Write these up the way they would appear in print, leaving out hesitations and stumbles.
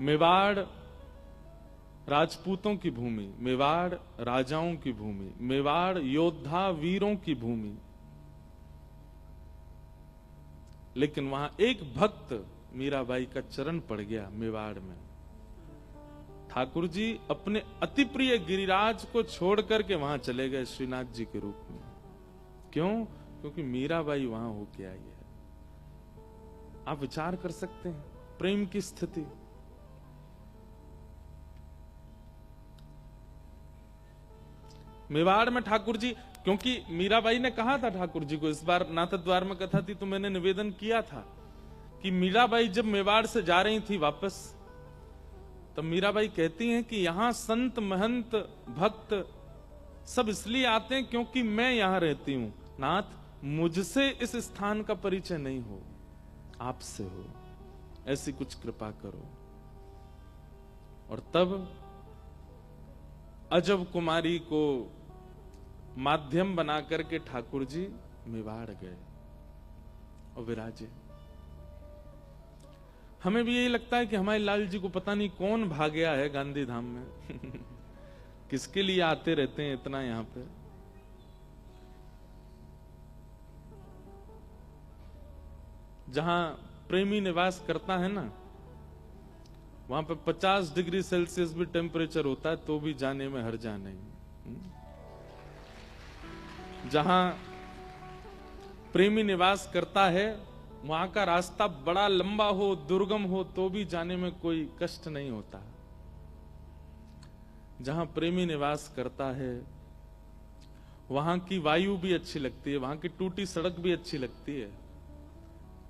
मेवाड़ राजपूतों की भूमि, मेवाड़ राजाओं की भूमि, मेवाड़ योद्धा वीरों की भूमि। लेकिन वहां एक भक्त मीराबाई का चरण पड़ गया मेवाड़ में। ठाकुर जी अपने अति प्रिय गिरिराज को छोड़ करके वहां चले गए श्रीनाथ जी के रूप में। क्यों? क्योंकि मीराबाई वहां होके आई है। आप विचार कर सकते हैं प्रेम की स्थिति। मेवाड़ में ठाकुर जी, क्योंकि मीराबाई ने कहा था ठाकुर जी को, इस बार नाथद्वार में कथा थी तो मैंने निवेदन किया था कि मीराबाई जब मेवाड़ से जा रही थी वापस, तब मीराबाई कहती हैं कि यहां संत महंत भक्त सब इसलिए आते हैं क्योंकि मैं यहां रहती हूं। नाथ, मुझसे इस स्थान का परिचय नहीं हो, आपसे हो, ऐसी कुछ कृपा करो। और तब अजब कुमारी को माध्यम बना करके ठाकुर जी मेवाड़ गए और विराजे। हमें भी यही लगता है कि हमारे लाल जी को पता नहीं कौन भाग गया है गांधी धाम में किसके लिए आते रहते हैं इतना यहां पे। जहां प्रेमी निवास करता है ना, वहां पे 50 डिग्री सेल्सियस भी टेम्परेचर होता है तो भी जाने में हर्जा नहीं। जहां प्रेमी निवास करता है वहां का रास्ता बड़ा लंबा हो, दुर्गम हो, तो भी जाने में कोई कष्ट नहीं होता। जहां प्रेमी निवास करता है वहां की वायु भी अच्छी लगती है, वहां की टूटी सड़क भी अच्छी लगती है,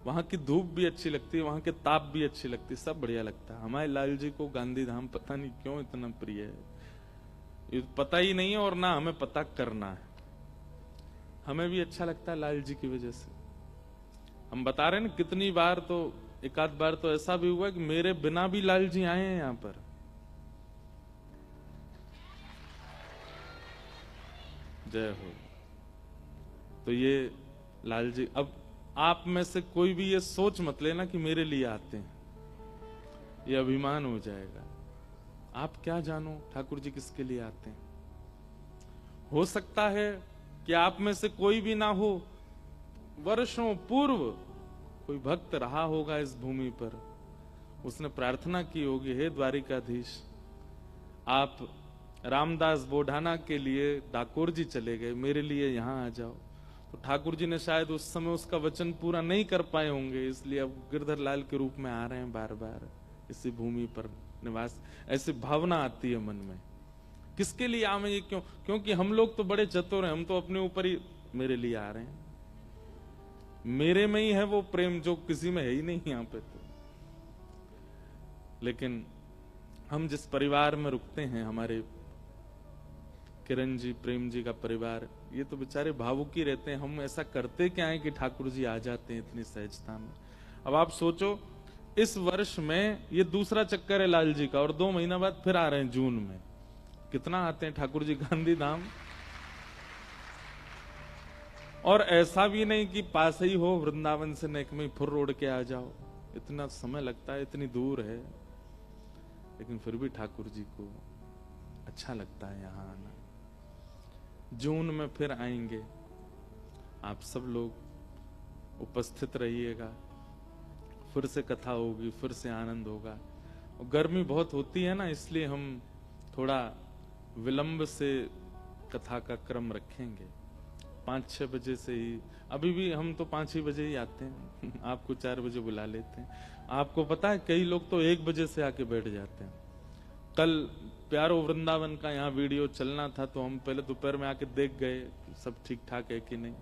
वहां की धूप भी अच्छी लगती है, वहां के ताप भी अच्छी लगती है, सब बढ़िया लगता है। हमारे लाल जी को गांधी धाम पता नहीं क्यों इतना प्रिय है, ये पता ही नहीं है और ना हमें पता करना है। हमें भी अच्छा लगता है लाल जी की वजह से। हम बता रहे हैं ना, कितनी बार तो, एक आध बार तो ऐसा भी हुआ कि मेरे बिना भी लाल जी आए हैं यहां पर। जय हो। तो ये लाल जी, अब आप में से कोई भी ये सोच मत लेना कि मेरे लिए आते हैं, ये अभिमान हो जाएगा। आप क्या जानो ठाकुर जी किसके लिए आते हैं। हो सकता है कि आप में से कोई भी ना हो, वर्षों पूर्व कोई भक्त रहा होगा इस भूमि पर, उसने प्रार्थना की होगी, हे द्वारिकाधीश आप रामदास बोढ़ाना के लिए डाकोर जी चले गए, मेरे लिए यहां आ जाओ। तो ठाकुर जी ने शायद उस समय उसका वचन पूरा नहीं कर पाए होंगे, इसलिए अब गिरधर लाल के रूप में आ रहे हैं बार बार इसी भूमि पर निवास। ऐसी भावना आती है मन में, किसके लिए आवे, क्यों? क्योंकि हम लोग तो बड़े चतुर हैं, हम तो अपने ऊपर ही मेरे लिए आ रहे हैं। मेरे में ही है वो प्रेम जो किसी में है ही नहीं यहाँ पे तो। लेकिन हम जिस परिवार में रुकते हैं, हमारे किरण जी, प्रेम जी का परिवार, ये तो बेचारे भावुक ही रहते हैं। हम ऐसा करते क्या है कि ठाकुर जी आ जाते हैं इतनी सहजता में। अब आप सोचो, इस वर्ष में ये दूसरा चक्कर है लाल जी का, और 2 महीना बाद फिर आ रहे हैं जून में। कितना आते हैं ठाकुर जी गांधी धाम। और ऐसा भी नहीं कि पास ही हो, वृंदावन से नेक में फुर रोड के आ जाओ, इतना समय लगता है, इतनी दूर है। लेकिन फिर भी ठाकुर जी को अच्छा लगता है यहाँ आना। जून में फिर आएंगे, आप सब लोग उपस्थित रहिएगा, फिर से कथा होगी, फिर से आनंद होगा। और गर्मी बहुत होती है ना, इसलिए हम थोड़ा विलंब से कथा का क्रम रखेंगे। 5-6 बजे से ही, अभी भी हम तो 5 ही बजे ही आते हैं आपको 4 बजे बुला लेते हैं। आपको पता है कई लोग तो 1 बजे से आके बैठ जाते हैं। कल प्यारो वृंदावन का यहाँ वीडियो चलना था, तो हम पहले दोपहर में आके देख गए सब ठीक ठाक है कि नहीं।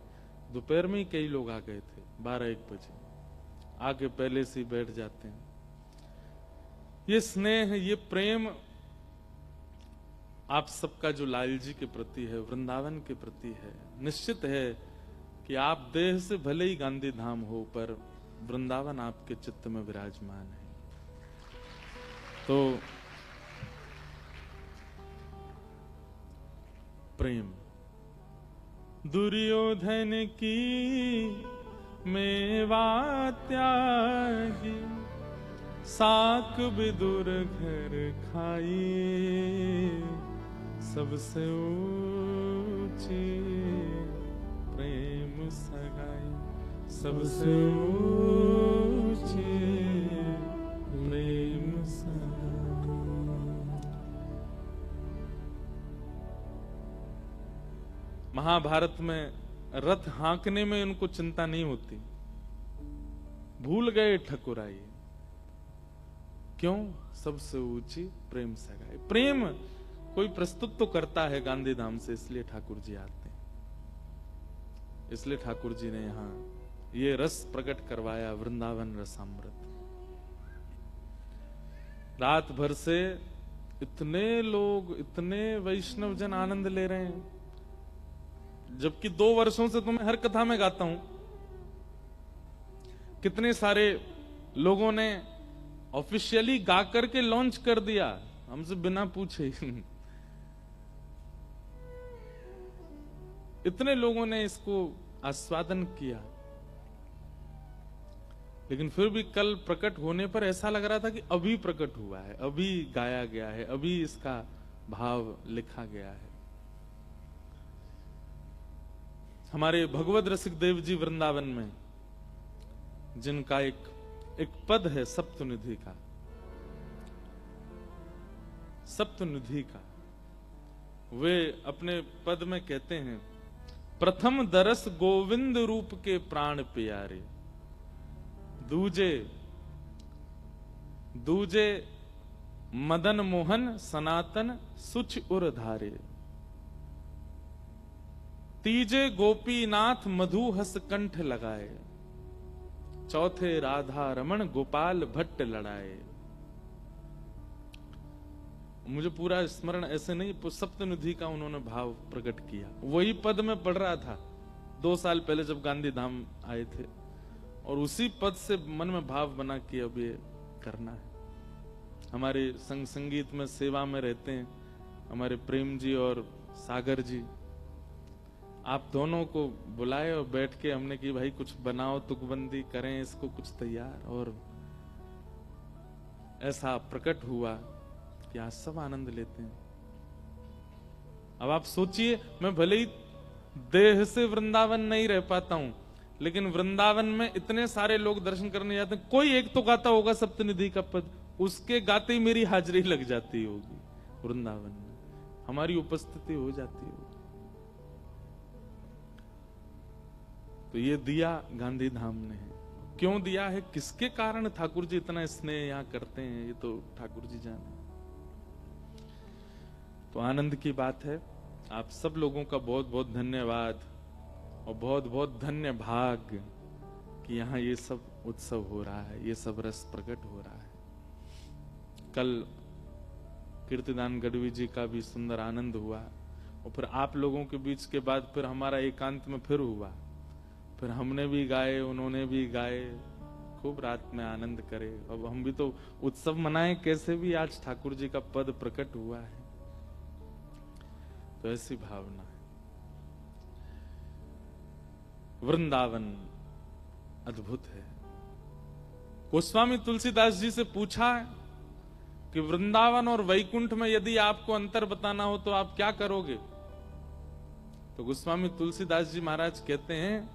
दोपहर में ही कई लोग आ गए थे, 12-1 बजे आके पहले से ही बैठ जाते हैं। ये स्नेह, ये प्रेम आप सबका जो लाल जी के प्रति है, वृंदावन के प्रति है, निश्चित है कि आप देह से भले ही गांधी धाम हो, पर वृंदावन आपके चित्त में विराजमान है। तो प्रेम दुर्योधन की मेवा त्यागी, साक विदुर घर खाई, सबसे ऊंची प्रेम सगाई, सबसे ऊंची प्रेम सगाई। महाभारत में रथ हाँकने में उनको चिंता नहीं होती, भूल गए ठकुराई, क्यों? सबसे ऊंची प्रेम सगाई। प्रेम कोई प्रस्तुत तो करता है गांधी धाम से, इसलिए ठाकुर जी आते हैं, इसलिए ठाकुर जी ने यहां ये रस प्रकट करवाया, वृंदावन रसामृत। रात भर से इतने लोग, इतने वैष्णव जन आनंद ले रहे हैं, जबकि 2 वर्षों से तुम्हें हर कथा में गाता हूं। कितने सारे लोगों ने ऑफिशियली गा करके लॉन्च कर दिया, हमसे बिना पूछे। इतने लोगों ने इसको आस्वादन किया, लेकिन फिर भी कल प्रकट होने पर ऐसा लग रहा था कि अभी प्रकट हुआ है, अभी गाया गया है, अभी इसका भाव लिखा गया है। हमारे भगवत रसिक देव जी वृंदावन में, जिनका एक पद है सप्तनिधि का, सप्तनिधि का, वे अपने पद में कहते हैं, प्रथम दरस गोविंद रूप के प्राण प्यारे, दूजे दूजे मदन मोहन सनातन सुच उर धारे, तीजे गोपीनाथ मधु हस कंठ लगाए, चौथे राधा रमण गोपाल भट्ट लड़ाए। मुझे पूरा स्मरण ऐसे नहीं, सप्तनिधि का उन्होंने भाव प्रकट किया। वही पद में पढ़ रहा था 2 साल पहले जब गांधी धाम आए थे, और उसी पद से मन में भाव बना कि अब ये करना है। हमारे संग संगीत में सेवा में रहते हैं हमारे प्रेम जी और सागर जी, आप दोनों को बुलाए और बैठ के हमने कि भाई कुछ बनाओ, तुकबंदी करें इसको कुछ तैयार, और ऐसा प्रकट हुआ कि आज सब आनंद लेते हैं। अब आप सोचिए, मैं भले ही देह से वृंदावन नहीं रह पाता हूं, लेकिन वृंदावन में इतने सारे लोग दर्शन करने जाते हैं, कोई एक तो गाता होगा सप्तनिधि का पद, उसके गाते ही मेरी हाजिरी लग जाती होगी, वृंदावन में हमारी उपस्थिति हो जाती होगी। तो ये दिया गांधी धाम ने है। क्यों दिया है, किसके कारण ठाकुर जी इतना स्नेह यहां करते हैं, ये तो ठाकुर जी जाने। तो आनंद की बात है। आप सब लोगों का बहुत बहुत धन्यवाद और बहुत बहुत धन्य भाग कि यहाँ ये सब उत्सव हो रहा है, ये सब रस प्रकट हो रहा है। कल कीर्तिदान गढ़वी जी का भी सुंदर आनंद हुआ, और फिर आप लोगों के बीच के बाद फिर हमारा एकांत में फिर हुआ, फिर हमने भी गाए, उन्होंने भी गाए, खूब रात में आनंद करे। अब हम भी तो उत्सव मनाएं, कैसे भी आज ठाकुर जी का पद प्रकट हुआ है, तो ऐसी भावना है। वृंदावन अद्भुत है। गोस्वामी तुलसीदास जी से पूछा कि वृंदावन और वैकुंठ में यदि आपको अंतर बताना हो तो आप क्या करोगे? तो गोस्वामी तुलसीदास जी महाराज कहते हैं,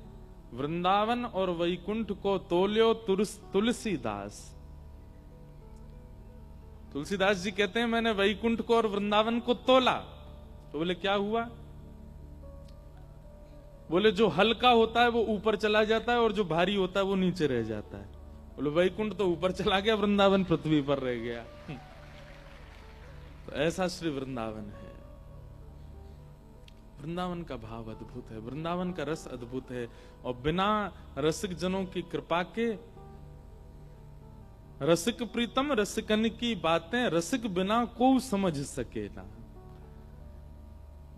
वृंदावन और वैकुंठ को तोल्यो तुलसीदास। तुलसीदास जी कहते हैं, मैंने वैकुंठ को और वृंदावन को तोला। तो बोले क्या हुआ? बोले जो हल्का होता है वो ऊपर चला जाता है और जो भारी होता है वो नीचे रह जाता है। बोले वैकुंठ तो ऊपर चला गया, वृंदावन पृथ्वी पर रह गया। तो ऐसा श्री वृंदावन है। वृंदावन का भाव अद्भुत है, वृंदावन का रस अद्भुत है, और बिना रसिक जनों की कृपा के, रसिक प्रीतम रसिकन की बातें रसिक बिना को समझ सके ना।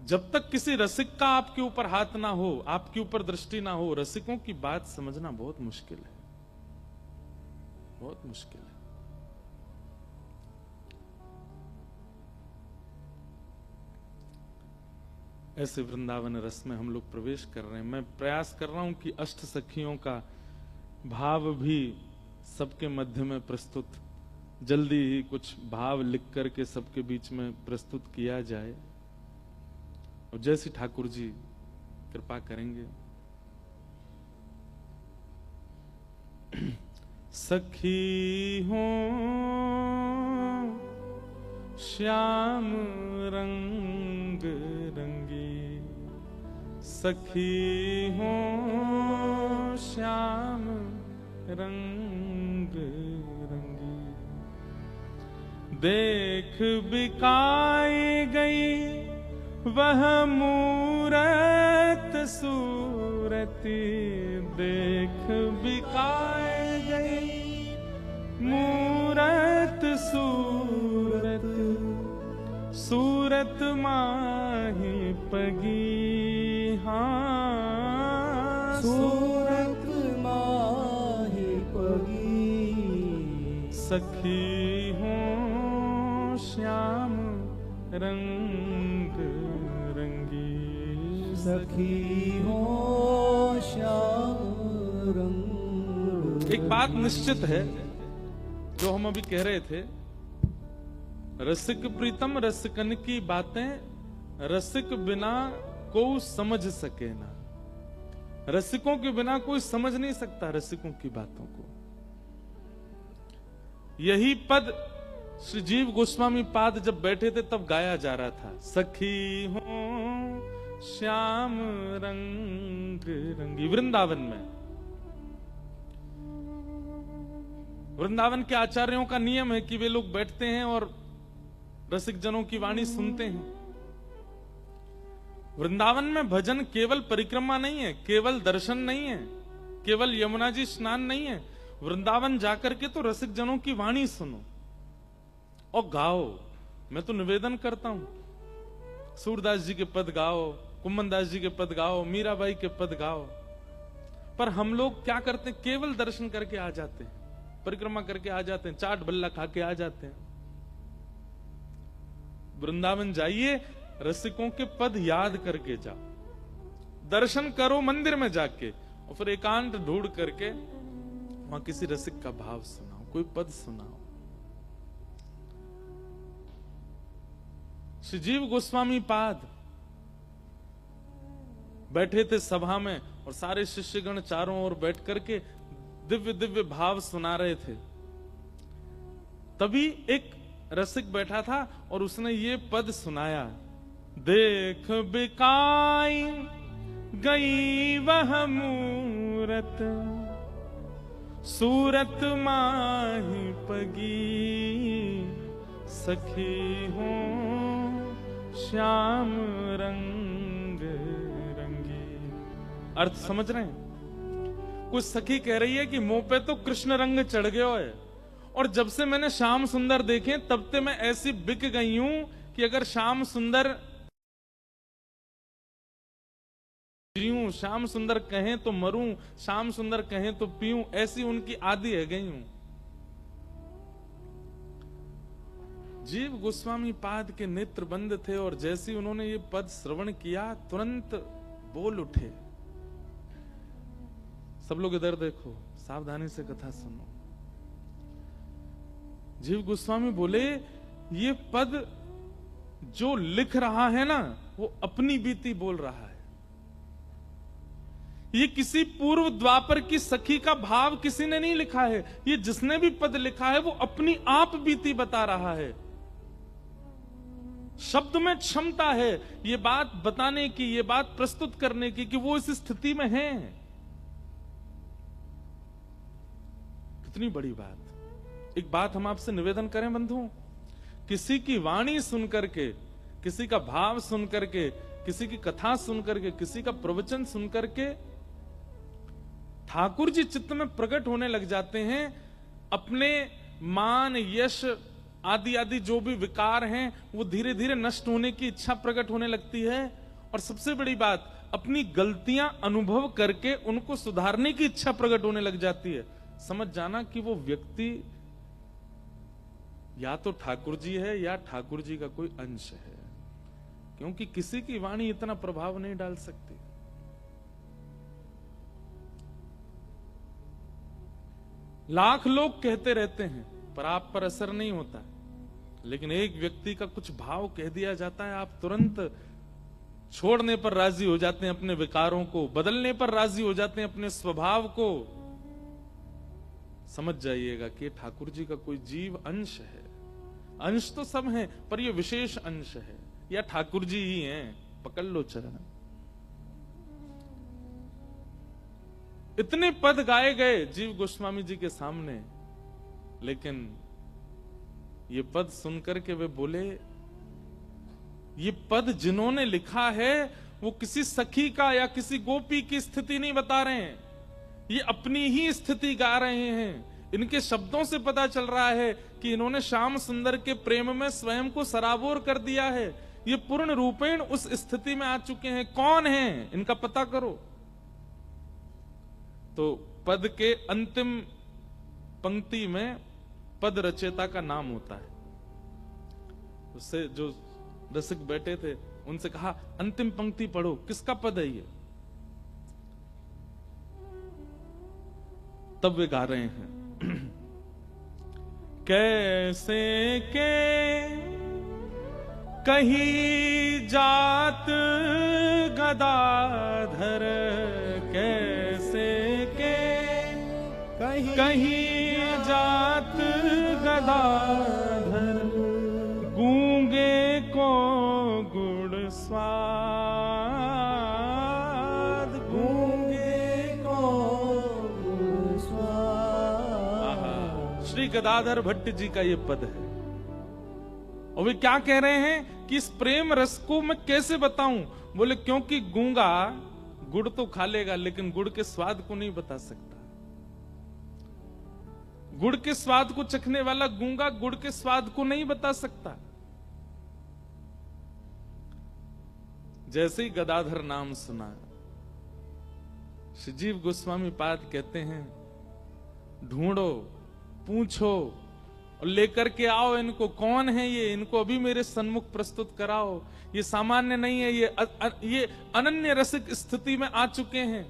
जब तक किसी रसिक का आपके ऊपर हाथ ना हो, आपके ऊपर दृष्टि ना हो, रसिकों की बात समझना बहुत मुश्किल है, बहुत मुश्किल है। ऐसे वृंदावन रस में हम लोग प्रवेश कर रहे हैं। मैं प्रयास कर रहा हूं कि अष्ट सखियों का भाव भी सबके मध्य में प्रस्तुत जल्दी ही कुछ भाव लिख करके सबके बीच में प्रस्तुत किया जाए, और जैसी ठाकुर जी कृपा करेंगे। सखी हो श्याम रंग रंगी, सखी हो श्याम रंग रंगी, देख बिकाई गई वह मूरत सूरती, देख बिकाई गई मूरत सूरत, सूरत माही पगी, हाँ सूरत माही पगी, सखी हो श्याम रंग रंगी, सखी हो श्याम रंग। एक बात निश्चित है जो हम अभी कह रहे थे, रसिक प्रीतम रसिकन की बातें रसिक बिना को समझ सके ना, रसिकों के बिना कोई समझ नहीं सकता रसिकों की बातों को। यही पद श्री जीव गोस्वामी पाद जब बैठे थे तब गाया जा रहा था, सखी हो श्याम रंग रंगी। वृंदावन में, वृंदावन के आचार्यों का नियम है कि वे लोग बैठते हैं और रसिक जनों की वाणी सुनते हैं। वृंदावन में भजन केवल परिक्रमा नहीं है, केवल दर्शन नहीं है, केवल यमुना जी स्नान नहीं है। वृंदावन जाकर के तो रसिक जनों की वाणी सुनो और गाओ। मैं तो निवेदन करता हूं, सूरदास जी के पद गाओ, कुम्मन दास जी के पद गाओ, मीराबाई के पद गाओ। पर हम लोग क्या करते हैं, केवल दर्शन करके आ जाते हैं, परिक्रमा करके आ जाते हैं, चाट बल्ला खा के आ जाते हैं। वृंदावन जाइए, रसिकों के पद याद करके जाओ, दर्शन करो मंदिर में जाके, और फिर एकांत ढूंढ करके वहां किसी रसिक का भाव सुनाओ, कोई पद सुनाओ। श्री जीव गोस्वामी पाद बैठे थे सभा में और सारे शिष्यगण चारों ओर बैठ करके दिव्य दिव्य भाव सुना रहे थे। तभी एक रसिक बैठा था और उसने ये पद सुनाया, देख बिकाई गई वह मूरत, सूरत माही पगी, सखी हो श्याम रंग रंगी। अर्थ समझ रहे हैं? कुछ सखी कह रही है कि मुंह पे तो कृष्ण रंग चढ़ गया है, और जब से मैंने श्याम सुंदर देखे तब से मैं ऐसी बिक गई हूं कि अगर श्याम सुंदर जीऊं, श्याम सुंदर कहें तो मरूं, श्याम सुंदर कहें तो पीऊं, ऐसी उनकी आदि है गई हूं। जीव गोस्वामी पाद के नेत्र बंद थे और जैसे उन्होंने ये पद श्रवण किया तुरंत बोल उठे। सब लोग इधर देखो, सावधानी से कथा सुनो। जीव गोस्वामी बोले, ये पद जो लिख रहा है ना, वो अपनी बीती बोल रहा है। ये किसी पूर्व द्वापर की सखी का भाव किसी ने नहीं लिखा है। ये जिसने भी पद लिखा है वो अपनी आप बीती बता रहा है। शब्द में क्षमता है ये बात बताने की, ये बात प्रस्तुत करने की कि वो इस स्थिति में है। कितनी बड़ी बात। एक बात हम आपसे निवेदन करें बंधुओं, किसी की वाणी सुन करके, किसी का भाव सुन करके, किसी की कथा सुन करके, किसी का प्रवचन सुन करके ठाकुर जी चित्त में प्रकट होने लग जाते हैं। अपने मान, यश आदि आदि जो भी विकार हैं वो धीरे धीरे नष्ट होने की इच्छा प्रकट होने लगती है। और सबसे बड़ी बात, अपनी गलतियां अनुभव करके उनको सुधारने की इच्छा प्रकट होने लग जाती है। समझ जाना कि वो व्यक्ति या तो ठाकुर जी है या ठाकुर जी का कोई अंश है, क्योंकि किसी की वाणी इतना प्रभाव नहीं डाल सकती। लाख लोग कहते रहते हैं पर आप पर असर नहीं होता। लेकिन एक व्यक्ति का कुछ भाव कह दिया जाता है, आप तुरंत छोड़ने पर राजी हो जाते हैं, अपने विकारों को बदलने पर राजी हो जाते हैं, अपने स्वभाव को। समझ जाइएगा कि ठाकुर जी का कोई जीव अंश है। अंश तो सब है, पर ये विशेष अंश है, या ठाकुर जी ही हैं। पकड़ लो चरण। इतने पद गाए गए जीव गोस्वामी जी के सामने, लेकिन ये पद सुनकर के वे बोले, ये पद जिन्होंने लिखा है वो किसी सखी का या किसी गोपी की स्थिति नहीं बता रहे हैं, ये अपनी ही स्थिति गा रहे हैं। इनके शब्दों से पता चल रहा है कि इन्होंने श्याम सुंदर के प्रेम में स्वयं को सराबोर कर दिया है। ये पूर्ण रूपेण उस स्थिति में आ चुके हैं। कौन है इनका पता करो। तो पद के अंतिम पंक्ति में पद रचयिता का नाम होता है। उससे जो रसिक बैठे थे उनसे कहा, अंतिम पंक्ति पढ़ो, किसका पद है ये? तब वे गा रहे हैं, कैसे के कहीं जात गदाधर, कैसे के कहीं जात गदाधर, गूंगे को गुड़ स्वाद, गूंगे को गुड़ स्वाद। श्री गदाधर भट्ट जी का ये पद है। और वे क्या कह रहे हैं कि इस प्रेम रस को मैं कैसे बताऊं? बोले क्योंकि गूंगा गुड़ तो खा लेगा, लेकिन गुड़ के स्वाद को नहीं बता सकता। गुड़ के स्वाद को चखने वाला गूंगा गुड़ के स्वाद को नहीं बता सकता। जैसे ही गदाधर नाम सुना, श्रीजीव गोस्वामी पाद कहते हैं, ढूंढो, पूछो और लेकर के आओ इनको। कौन है ये? इनको अभी मेरे सन्मुख प्रस्तुत कराओ। ये सामान्य नहीं है, ये अनन्य रसिक स्थिति में आ चुके हैं।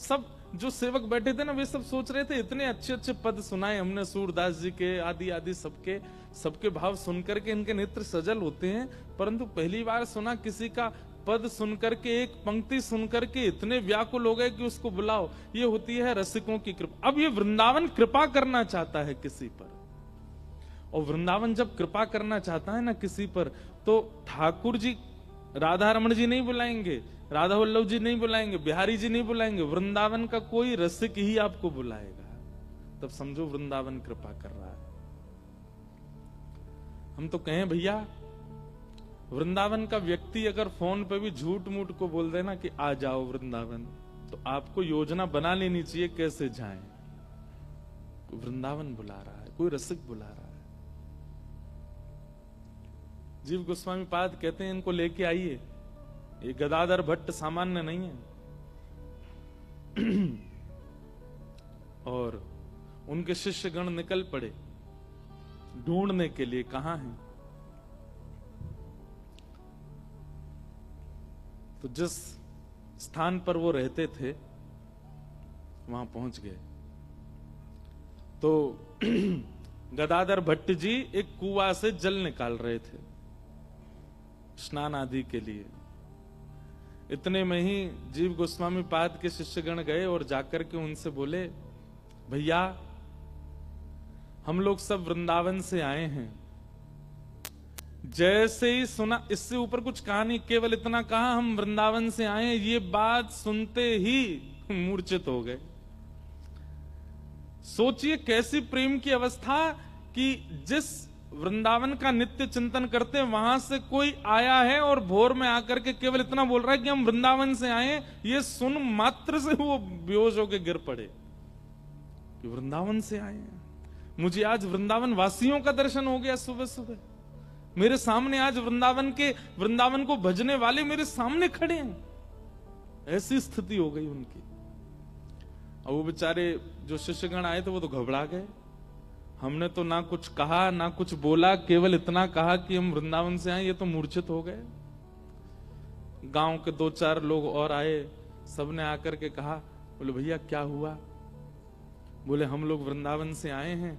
सब जो सेवक बैठे थे ना, वे सब सोच रहे थे, इतने अच्छे अच्छे पद सुनाए हमने सूरदास जी के, आदि आदि सबके भाव सुनकर के इनके नेत्र सजल होते हैं, परंतु पहली बार सुना किसी का पद सुनकर के, एक पंक्ति सुनकर के इतने व्याकुल हो गए कि उसको बुलाओ। ये होती है रसिकों की कृपा। अब ये वृंदावन कृपा करना चाहता है किसी पर, और वृंदावन जब कृपा करना चाहता है ना किसी पर, तो ठाकुर जी राधा रमण जी नहीं बुलाएंगे, राधा वल्लभ जी नहीं बुलाएंगे, बिहारी जी नहीं बुलाएंगे, वृंदावन का कोई रसिक ही आपको बुलाएगा। तब समझो वृंदावन कृपा कर रहा है। हम तो कहें भैया, वृंदावन का व्यक्ति अगर फोन पे भी झूठ मूठ को बोल देना कि आ जाओ वृंदावन, तो आपको योजना बना लेनी चाहिए कैसे जाएं। वृंदावन बुला रहा है, कोई रसिक बुला रहा है। जीव गोस्वामी पाद कहते हैं, इनको लेके आइए। ये गदाधर भट्ट सामान्य नहीं है। और उनके शिष्यगण निकल पड़े ढूंढने के लिए, कहां हैं। तो जिस स्थान पर वो रहते थे वहां पहुंच गए। तो गदाधर भट्ट जी एक कुआं से जल निकाल रहे थे स्नान आदि के लिए। इतने में ही जीव गोस्वामी पाद के शिष्यगण गए और जाकर के उनसे बोले, भैया हम लोग सब वृंदावन से आए हैं। जैसे ही सुना, इससे ऊपर कुछ कहा नहीं, केवल इतना कहा हम वृंदावन से आए हैं। ये बात सुनते ही मूर्छित हो गए। सोचिए कैसी प्रेम की अवस्था कि जिस वृंदावन का नित्य चिंतन करते हैं वहां से कोई आया है और भोर में आकर के केवल इतना बोल रहा है कि हम वृंदावन से आए। ये सुन मात्र से वो बेहोश होकर गिर पड़े कि वृंदावन से आए हैं। मुझे आज वृंदावन वासियों का दर्शन हो गया। सुबह सुबह मेरे सामने आज वृंदावन को भजने वाले मेरे सामने खड़े हैं। ऐसी स्थिति हो गई उनकी। और वो बेचारे जो शिष्यगण आए थे वो तो घबरा गए। हमने तो ना कुछ कहा ना कुछ बोला, केवल इतना कहा कि हम वृंदावन से आए। ये तो मूर्छित हो गए। गांव के 2-4 लोग और आए, सबने आकर के कहा, बोले भैया क्या हुआ? बोले हम लोग वृंदावन से आए हैं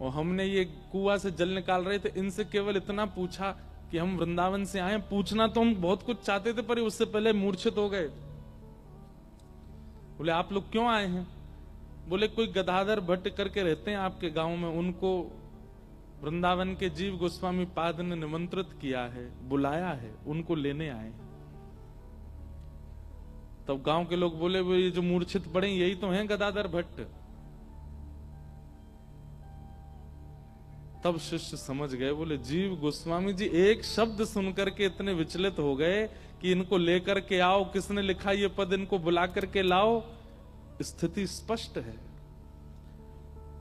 और हमने ये कुआं से जल निकाल रहे थे, इनसे केवल इतना पूछा कि हम वृंदावन से आए। पूछना तो हम बहुत कुछ चाहते थे पर उससे पहले मूर्छित हो गए। बोले आप लोग क्यों आए हैं? बोले कोई गदाधर भट्ट करके रहते हैं आपके गांव में, उनको वृंदावन के जीव गोस्वामी पाद ने निमंत्रित किया है, बुलाया है, उनको लेने आए हैं। तब गांव के लोग बोले वो ये जो मूर्छित पड़े यही तो हैं गदाधर भट्ट। तब शिष्य समझ गए, बोले जीव गोस्वामी जी एक शब्द सुनकर के इतने विचलित हो गए कि इनको लेकर के आओ, किसने लिखा ये पद, इनको बुला करके लाओ। स्थिति स्पष्ट है।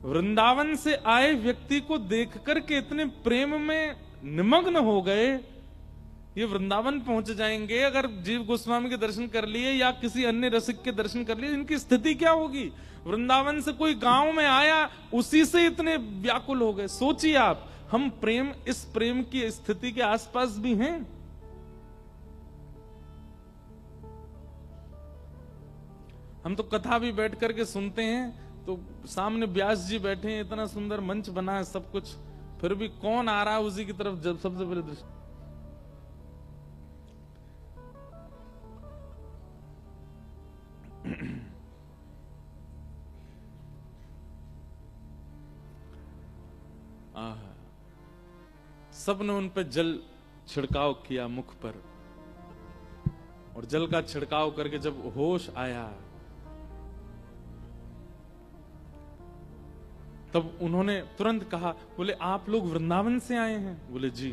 वृंदावन से आए व्यक्ति को देख करके इतने प्रेम में निमग्न हो गए, ये वृंदावन पहुंच जाएंगे अगर जीव गोस्वामी के दर्शन कर लिए या किसी अन्य रसिक के दर्शन कर लिए, इनकी स्थिति क्या होगी। वृंदावन से कोई गांव में आया, उसी से इतने व्याकुल हो गए। सोचिए आप, हम प्रेम, इस प्रेम की स्थिति के आसपास भी हैं। हम तो कथा भी बैठ करके सुनते हैं तो सामने व्यास जी बैठे हैं, इतना सुंदर मंच बना है, सब कुछ, फिर भी कौन आ रहा है उसी की तरफ जब सबसे पहले दृष्टि। सबने उन पे जल छिड़काव किया मुख पर, और जल का छिड़काव करके जब होश आया तब उन्होंने तुरंत कहा, बोले आप लोग वृंदावन से आए हैं? बोले जी।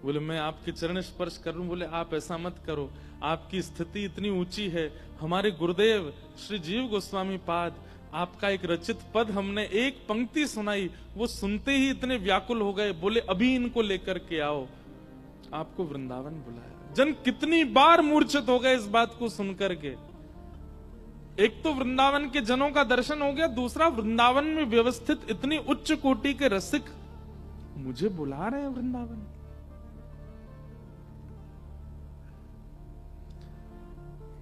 बोले मैं आपके चरण स्पर्श कर लूं? बोले आप ऐसा मत करो, आपकी स्थिति इतनी ऊंची है। हमारे गुरुदेव श्री जीव गोस्वामी पाद, आपका एक रचित पद हमने एक पंक्ति सुनाई, वो सुनते ही इतने व्याकुल हो गए। बोले अभी इनको लेकर के आओ। आपको वृंदावन बुलाया। जन कितनी बार मूर्छित हो गए इस बात को सुनकर के। एक तो वृंदावन के जनों का दर्शन हो गया, दूसरा वृंदावन में व्यवस्थित इतनी उच्च कोटि के रसिक मुझे बुला रहे हैं वृंदावन।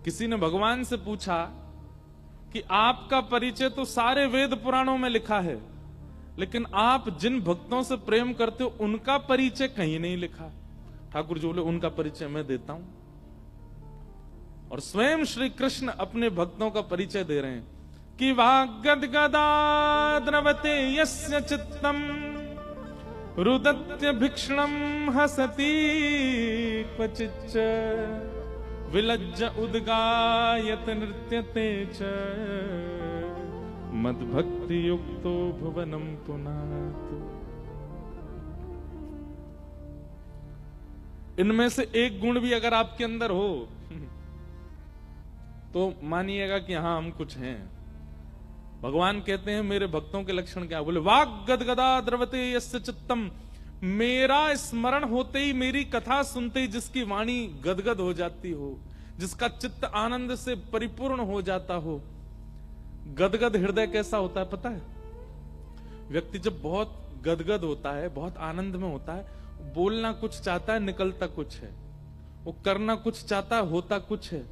किसी ने भगवान से पूछा कि आपका परिचय तो सारे वेद पुराणों में लिखा है, लेकिन आप जिन भक्तों से प्रेम करते हो उनका परिचय कहीं नहीं लिखा। ठाकुर जी बोले उनका परिचय मैं देता हूं। और स्वयं श्री कृष्ण अपने भक्तों का परिचय दे रहे हैं कि वाग्गदगदा द्रवते यस्य चित्तम रुदत्य भिक्षणम हसति क्वचिच्च विलज्ज उद्गायत नृत्यते च मद्भक्ति युक्तो भुवनम पुनातु। इनमें से एक गुण भी अगर आपके अंदर हो तो मानिएगा कि हाँ हम कुछ हैं। भगवान कहते हैं मेरे भक्तों के लक्षण क्या? बोले वाग गदगदा द्रवते यस्य चित्तम, मेरा स्मरण होते ही, मेरी कथा सुनते ही जिसकी वाणी गदगद हो जाती हो, जिसका चित्त आनंद से परिपूर्ण हो जाता हो। गदगद हृदय कैसा होता है पता है? व्यक्ति जब बहुत गदगद होता है, बहुत आनंद में होता है, बोलना कुछ चाहता है, निकलता कुछ है, वो करना कुछ चाहता है, होता कुछ है।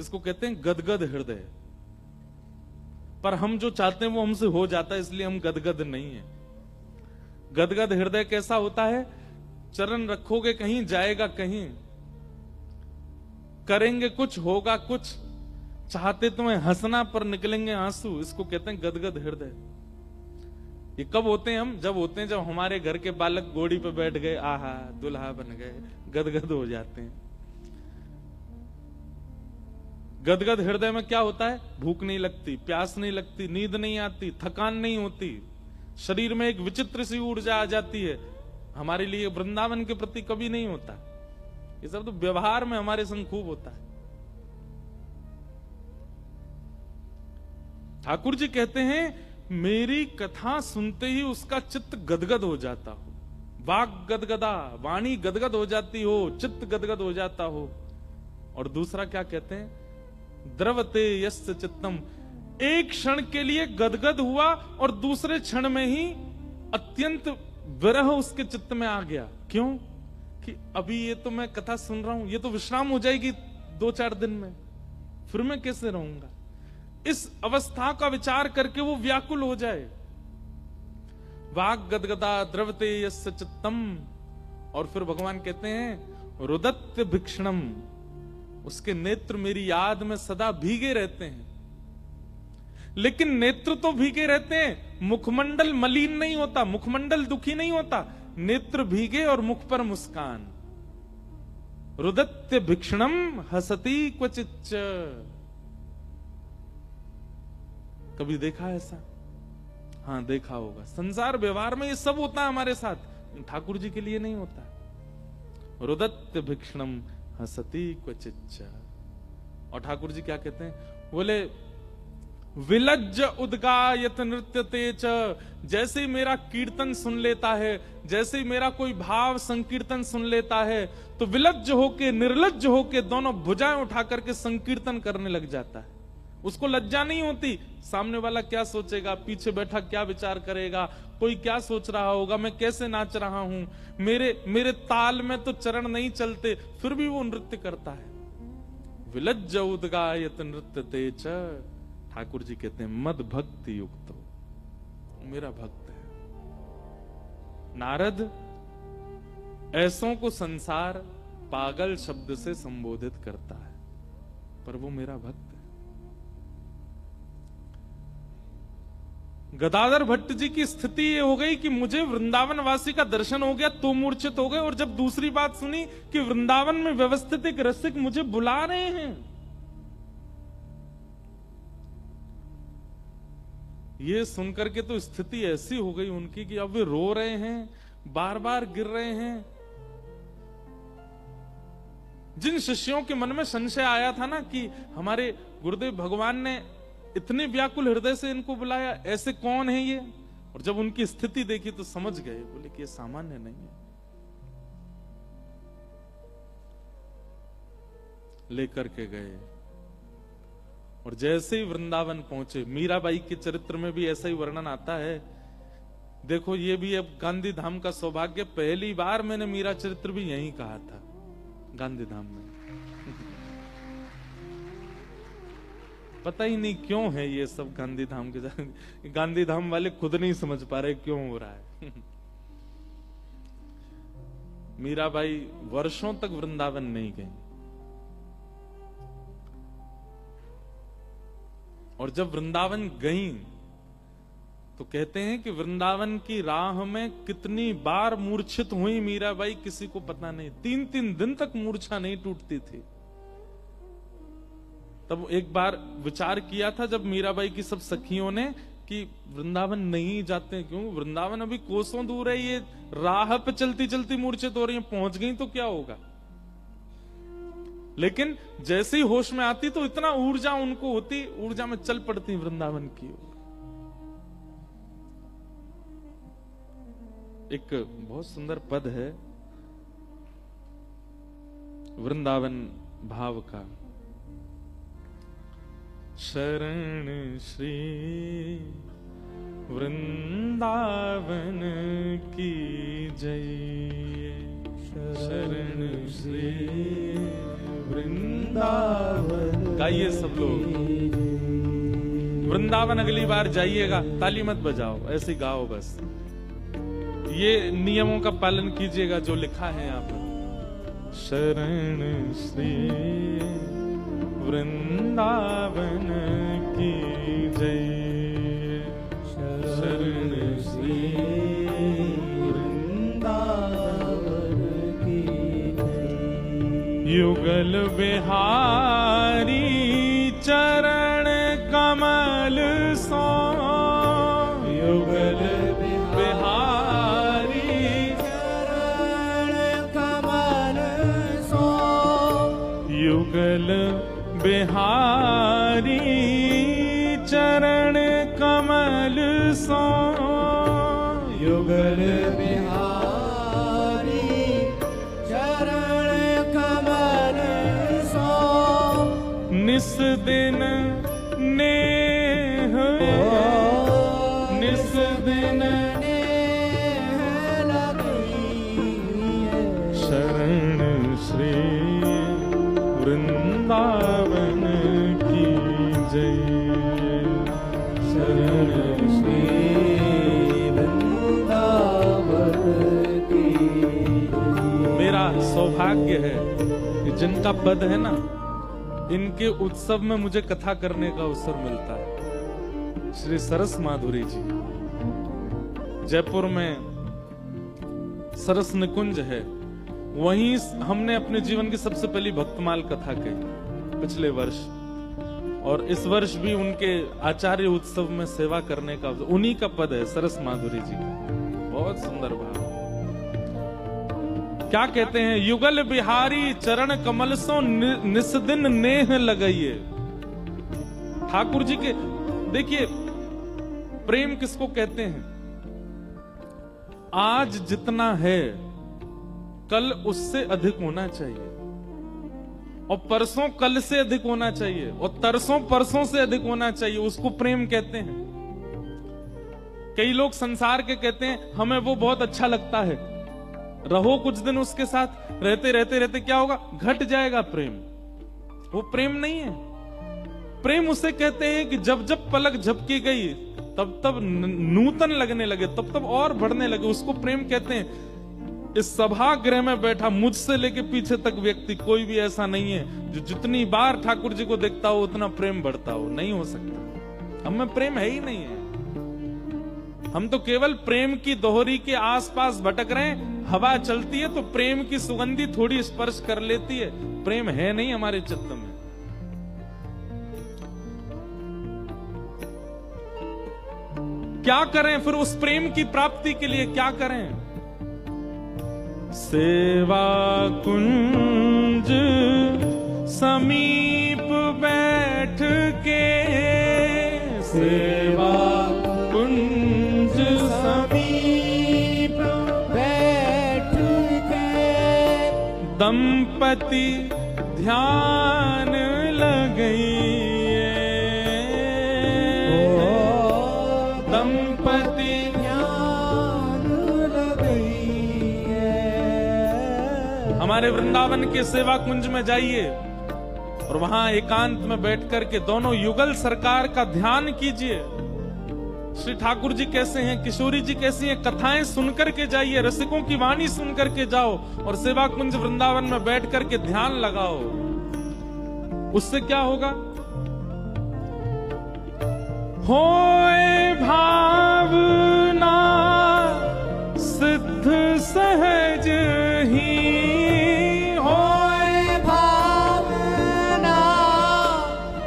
इसको कहते हैं गदगद हृदय। पर हम जो चाहते हैं वो हमसे हो जाता है, इसलिए हम गदगद नहीं है। गदगद हृदय कैसा होता है? चरण रखोगे कहीं, जाएगा कहीं, करेंगे कुछ, होगा कुछ, चाहते तुम्हें हंसना पर निकलेंगे आंसू। इसको कहते हैं गदगद हृदय। ये कब होते हैं हम? जब होते हैं जब हमारे घर के बालक घोड़ी पे बैठ गए, आहा दुल्हा बन गए, गदगद हो जाते हैं। गदगद हृदय में क्या होता है? भूख नहीं लगती, प्यास नहीं लगती, नींद नहीं आती, थकान नहीं होती, शरीर में एक विचित्र सी ऊर्जा आ जाती है। हमारे लिए वृंदावन के प्रति कभी नहीं होता। ये सब तो व्यवहार में हमारे संग खूब होता है। ठाकुर जी कहते हैं मेरी कथा सुनते ही उसका चित्त गदगद हो जाता हो, वाग गदगदा, वाणी गदगद हो जाती हो, चित्त गदगद हो जाता हो। और दूसरा क्या कहते हैं? द्रवते यस्य चित्तम, एक क्षण के लिए गदगद हुआ और दूसरे क्षण में ही अत्यंत विरह उसके चित्त में आ गया। क्यों? कि अभी ये तो मैं कथा सुन रहा हूं, ये तो विश्राम हो जाएगी 2-4 दिन में, फिर मैं कैसे रहूंगा। इस अवस्था का विचार करके वो व्याकुल हो जाए। वाग गदगदा द्रवते यस्य चित्तम, और फिर भगवान कहते हैं रुदत्त भिक्षणम, उसके नेत्र मेरी याद में सदा भीगे रहते हैं। लेकिन नेत्र तो भीगे रहते हैं, मुखमंडल मलिन नहीं होता, मुखमंडल दुखी नहीं होता, नेत्र भीगे और मुख पर मुस्कान। रुदत्त भिक्षणम हसती क्वचिच्च। कभी देखा ऐसा? हाँ देखा होगा। संसार व्यवहार में ये सब होता है हमारे साथ, ठाकुर जी के लिए नहीं होता। रुदत्त भिक्षणम हसती क्वचिच्च। और ठाकुर जी क्या कहते हैं? बोले विलज्ज उद्गायत नृत्यते च। जैसे ही मेरा कीर्तन सुन लेता है, जैसे ही मेरा कोई भाव संकीर्तन सुन लेता है, तो विलज्ज होके निर्लज्ज होके दोनों भुजाएं उठा करके संकीर्तन करने लग जाता है। उसको लज्जा नहीं होती, सामने वाला क्या सोचेगा, पीछे बैठा क्या विचार करेगा, कोई क्या सोच रहा होगा, मैं कैसे नाच रहा हूं, मेरे ताल में तो चरण नहीं चलते, फिर भी वो नृत्य करता है। विलज्ज उद्गायत नृत्यते च। ठाकुर जी कहते हैं मद भक्ति युक्त हो, मेरा भक्त है। नारद, ऐसों को संसार पागल शब्द से संबोधित करता है, पर वो मेरा भक्त है। गदाधर भट्ट जी की स्थिति ये हो गई कि मुझे वृंदावन वासी का दर्शन हो गया तो मूर्छित हो गए, और जब दूसरी बात सुनी कि वृंदावन में व्यवस्थित एक रसिक मुझे बुला रहे हैं, ये सुनकर के तो स्थिति ऐसी हो गई उनकी कि अब वे रो रहे हैं, बार बार गिर रहे हैं। जिन शिष्यों के मन में संशय आया था ना कि हमारे गुरुदेव भगवान ने इतने व्याकुल हृदय से इनको बुलाया, ऐसे कौन है ये, और जब उनकी स्थिति देखी तो समझ गए, बोले कि ये सामान्य नहीं है। लेकर के गए, और जैसे ही वृंदावन पहुंचे, मीराबाई के चरित्र में भी ऐसा ही वर्णन आता है। देखो ये भी अब गांधी धाम का सौभाग्य, पहली बार मैंने मीरा चरित्र भी यहीं कहा था, गांधी धाम में। पता ही नहीं क्यों है ये सब गांधी धाम के, गांधी धाम वाले खुद नहीं समझ पा रहे क्यों हो रहा है। मीराबाई वर्षों तक वृंदावन नहीं गई, और जब वृंदावन गई तो कहते हैं कि वृंदावन की राह में कितनी बार मूर्छित हुई मीराबाई किसी को पता नहीं। 3-3 दिन तक मूर्छा नहीं टूटती थी। तब एक बार विचार किया था जब मीराबाई की सब सखियों ने कि वृंदावन नहीं जाते, क्यों, वृंदावन अभी कोसों दूर है, ये राह पे चलती चलती मूर्छित हो रही है, पहुंच गई तो क्या होगा। लेकिन जैसे ही होश में आती तो इतना ऊर्जा उनको होती, ऊर्जा में चल पड़ती वृंदावन की ओर। एक बहुत सुंदर पद है वृंदावन भाव का, शरण श्री वृंदावन की जय, शरण श्री वृंदावन। गाइए सब लोग, वृंदावन अगली बार जाइएगा, ताली मत बजाओ, ऐसे गाओ बस। ये नियमों का पालन कीजिएगा जो लिखा है यहाँ पर। शरण श्री वृंदावन की जय, शरण श्री वृंदावन की जय। युगल बिहारी चरण कमल सो, युगल बिहारी चरण कमल सो, युगल बिहारी चरण कमल सो, युगल बिहारी चरण कमल सो। निस दिन नेह, निस दिन नेह लगी, शरण श्री वृंदावन की जय। भाग्य है कि जिनका पद है ना, इनके उत्सव में मुझे कथा करने का अवसर मिलता है। श्री सरस माधुरी जी, जयपुर में सरस निकुंज है, वहीं हमने अपने जीवन की सबसे पहली भक्तमाल कथा कही पिछले वर्ष, और इस वर्ष भी उनके आचार्य उत्सव में सेवा करने का, उन्हीं का पद है सरस माधुरी जी का। बहुत सुंदर भाव। क्या कहते हैं, युगल बिहारी चरण कमल सो निस्दिन नेह लगाइए। ठाकुर जी के देखिए, प्रेम किसको कहते हैं? आज जितना है कल उससे अधिक होना चाहिए, और परसों कल से अधिक होना चाहिए, और तरसों परसों से अधिक होना चाहिए, उसको प्रेम कहते हैं। कई लोग संसार के कहते हैं हमें वो बहुत अच्छा लगता है, रहो कुछ दिन उसके साथ, रहते रहते रहते क्या होगा, घट जाएगा प्रेम। वो प्रेम नहीं है। प्रेम उसे कहते हैं कि जब जब पलक झपकी गई तब तब नूतन लगने लगे, तब तब और बढ़ने लगे, उसको प्रेम कहते हैं। इस सभागृह में बैठा मुझसे लेके पीछे तक व्यक्ति कोई भी ऐसा नहीं है जो जितनी बार ठाकुर जी को देखता हो उतना प्रेम बढ़ता हो, नहीं हो सकता। हम में प्रेम है ही नहीं है। हम तो केवल प्रेम की दोहरी के आसपास भटक रहे हैं। हवा चलती है तो प्रेम की सुगंधी थोड़ी स्पर्श कर लेती है, प्रेम है नहीं हमारे चित्त में। क्या करें फिर उस प्रेम की प्राप्ति के लिए? क्या करें? सेवा कुंज समीप बैठ के, सेवा कुंज समीप बैठ के दंपति ध्यान लगाइए, दंपति ध्यान लगाइए। हमारे वृंदावन के सेवा कुंज में जाइए और वहां एकांत में बैठ करके दोनों युगल सरकार का ध्यान कीजिए। श्री ठाकुर जी कैसे हैं, किशोरी जी कैसी हैं, कथाएं सुनकर के जाइए, रसिकों की वाणी सुनकर के जाओ और सेवा कुंज वृंदावन में बैठ करके ध्यान लगाओ। उससे क्या होगा? होए भावना सिद्ध सहज ही, होए भावना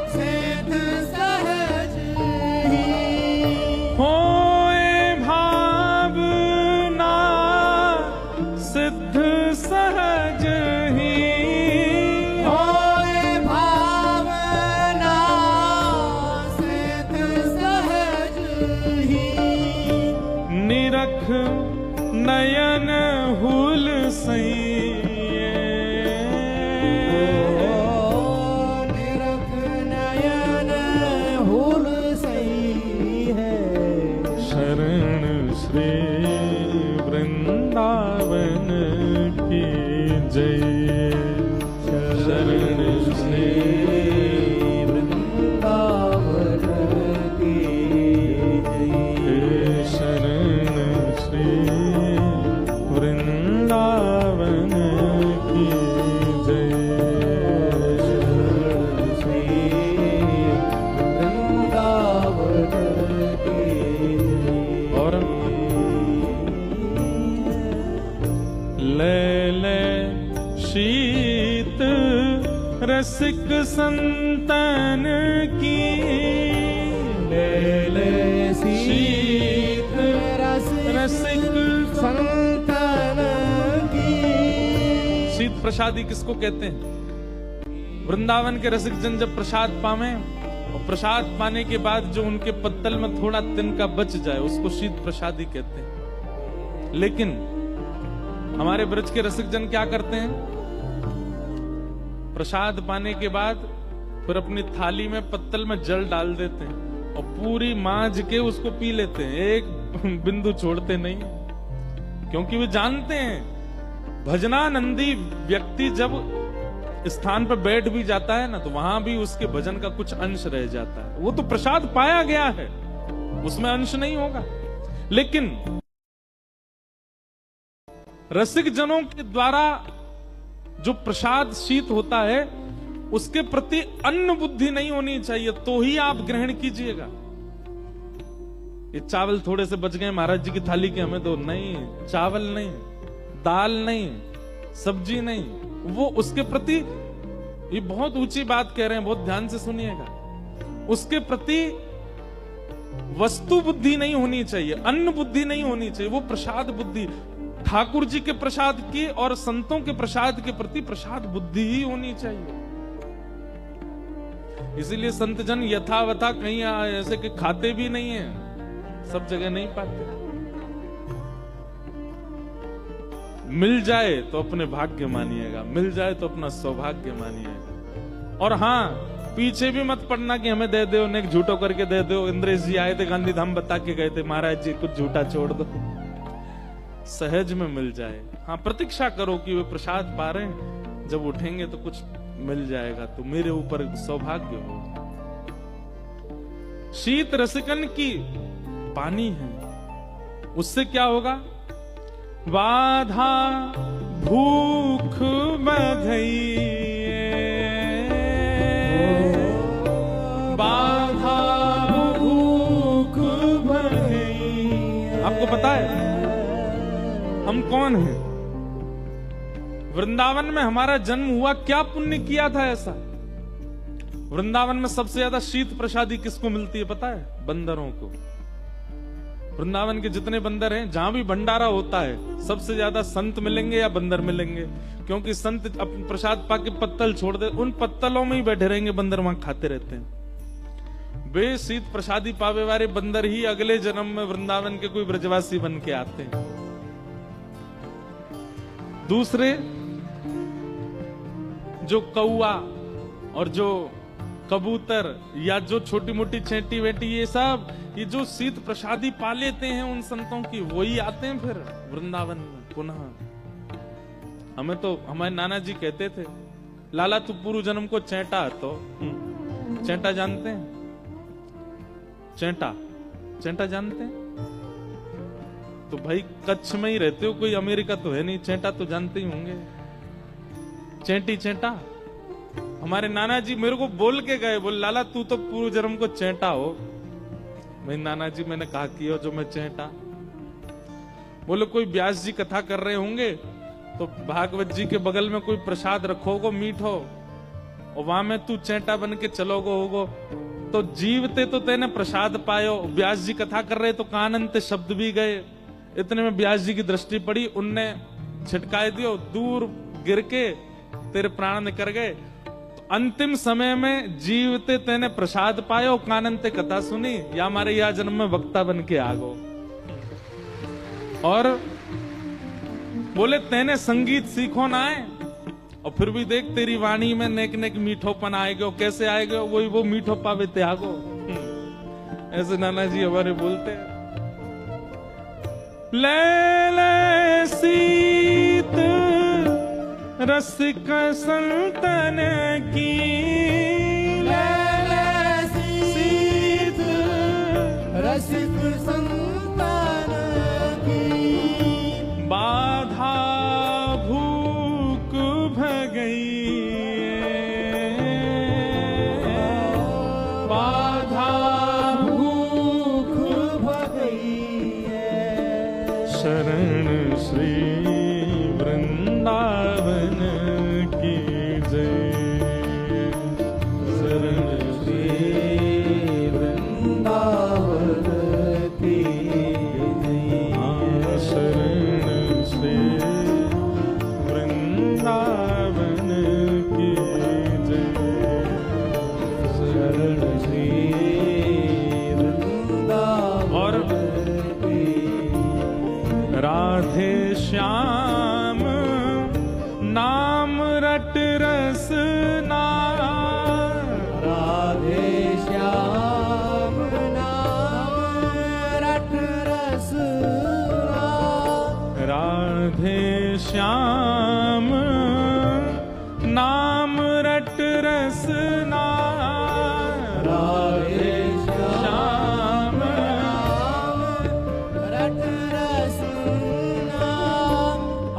सिद्ध सहज ही, होए भावना सिद्ध सहज ही, होए भावना सिद्ध सहज ही। निरख नयन हुल सैये, निरख नयन हुल सही है। शरण श्री वृंदावन की जय, शरण श्री वृंदावन की जय। शरण श्री वृंदावन की जय, श्री वृंदावन की जय। और ले ले शीत रसिक संतन की, ले ले शीत रसिक संतन की। शीत प्रसादी किसको कहते हैं? वृंदावन के रसिक जन जब प्रसाद पावे और प्रसाद पाने के बाद जो उनके पत्तल में थोड़ा तिनका बच जाए उसको शीत प्रसादी कहते हैं। लेकिन हमारे ब्रज के रसिक जन क्या करते हैं? प्रसाद पाने के बाद फिर अपनी थाली में पत्तल में जल डाल देते हैं और पूरी मांझ के उसको पी लेते हैं, एक बिंदु छोड़ते नहीं, क्योंकि वे जानते हैं भजनानंदी व्यक्ति जब स्थान पर बैठ भी जाता है ना तो वहां भी उसके भजन का कुछ अंश रह जाता है। वो तो प्रसाद पाया गया है, उसमें अंश नहीं होगा। लेकिन रसिक जनों के द्वारा जो प्रसाद शीत होता है उसके प्रति अन्न बुद्धि नहीं होनी चाहिए, तो ही आप ग्रहण कीजिएगा। ये चावल थोड़े से बच गए महाराज जी की थाली के, हमें दो, नहीं, चावल नहीं, दाल नहीं, सब्जी नहीं, वो उसके प्रति, ये बहुत ऊंची बात कह रहे हैं, बहुत ध्यान से सुनिएगा, उसके प्रति वस्तु बुद्धि नहीं होनी चाहिए, अन्न बुद्धि नहीं होनी चाहिए, वो प्रसाद बुद्धि, ठाकुर जी के प्रसाद की और संतों के प्रसाद के प्रति प्रसाद बुद्धि ही होनी चाहिए। इसीलिए संत जन यथावथा कहीं ऐसे कि खाते भी नहीं है, सब जगह नहीं पाते। मिल जाए तो अपने भाग्य मानिएगा, मिल जाए तो अपना सौभाग्य मानिएगा। और हाँ, पीछे भी मत पड़ना कि हमें दे दो, ने झूठो करके दे दो। इंद्रेश जी आए थे, गांधी धाम बता के गए थे, महाराज जी कुछ झूठा छोड़ दो, सहज में मिल जाए। हाँ, प्रतीक्षा करो कि वे प्रसाद पा रहे हैं, जब उठेंगे तो कुछ मिल जाएगा, तो मेरे ऊपर सौभाग्य हो। शीत रसिकन की पानी है, उससे क्या होगा? बाधा भूख बधई, बाधा भूख बधई। आपको पता है हम कौन हैं? वृंदावन में हमारा जन्म हुआ, क्या पुण्य किया था ऐसा? वृंदावन में सबसे ज्यादा शीत प्रसादी किसको मिलती है पता है? बंदरों को। वृंदावन के जितने बंदर हैं, जहां भी भंडारा होता है, सबसे ज्यादा संत मिलेंगे या बंदर मिलेंगे, क्योंकि संत अपने प्रसाद पाके पत्तल छोड़ दे, उन पत्तलों में ही बैठे रहेंगे, बंदर वहां खाते रहते हैं। वे शीत प्रसादी पावे वाले बंदर ही अगले जन्म में वृंदावन के कोई ब्रजवासी बन के आते हैं। दूसरे जो कौआ और जो कबूतर या जो छोटी मोटी चेंटी वेटी, ये सब, ये जो शीत प्रसादी पा लेते हैं उन संतों की, वही आते हैं फिर वृंदावन में पुनः। हमें तो हमारे नाना जी कहते थे, लाला तू पूर्व जन्म को चेंटा, तो चेंटा जानते हैं? चेंटा, चेंटा जानते हैं? तो भाई कच्छ में ही रहते हो, कोई अमेरिका तो है नहीं, चेंटा तो जानते ही होंगे। चेंटी चेंटा, हमारे नाना जी मेरे को बोल के गए, बोल लाला तू तो पूर्व जन्म को चेंटा हो। मैं नाना जी, मैंने कहा कि हो जो मैं चेंटा? बोले कोई व्यास जी कथा कर रहे होंगे तो भागवत जी के बगल में कोई प्रसाद रखोगो मीठो, और वहां में तू चेंटा बन के चलोगो होगो, तो जीवते तो तेने प्रसाद पायो, व्यास जी कथा कर रहे तो कानंत शब्द भी गए। इतने में व्यास जी की दृष्टि पड़ी, उनने छिटकाए दियो, दूर गिर के तेरे प्राण निकल गए। अंतिम समय में जीवते तेने प्रसाद पायो, कानंते कथा सुनी, या हमारे यह जन्म में वक्ता बन के आगो। और बोले तेने संगीत सीखो ना है, और फिर भी देख तेरी वाणी में नेक नेक मीठोपन आएगा। कैसे आएगा? वही वो मीठो पावे त्यागो। ऐसे नाना जी हमारे बोलते हैं। ले ले सीत रसिक संतन की, ले ले सीत रसिक संतन की, बाधा भूख भगई, बाधा भूख भगई है। शरण श्री वृंदावन की जय, शरण श्री वृंदावन की जय, शरण श्री वृंदावन की जय, शरण श्री वृंदावन की। राधे श्याम नाम रट रस ना, राधे श्याम नाम रट रस ना, राधे श्याम नाम रट रस ना, राधे श्याम नाम रट रस ना,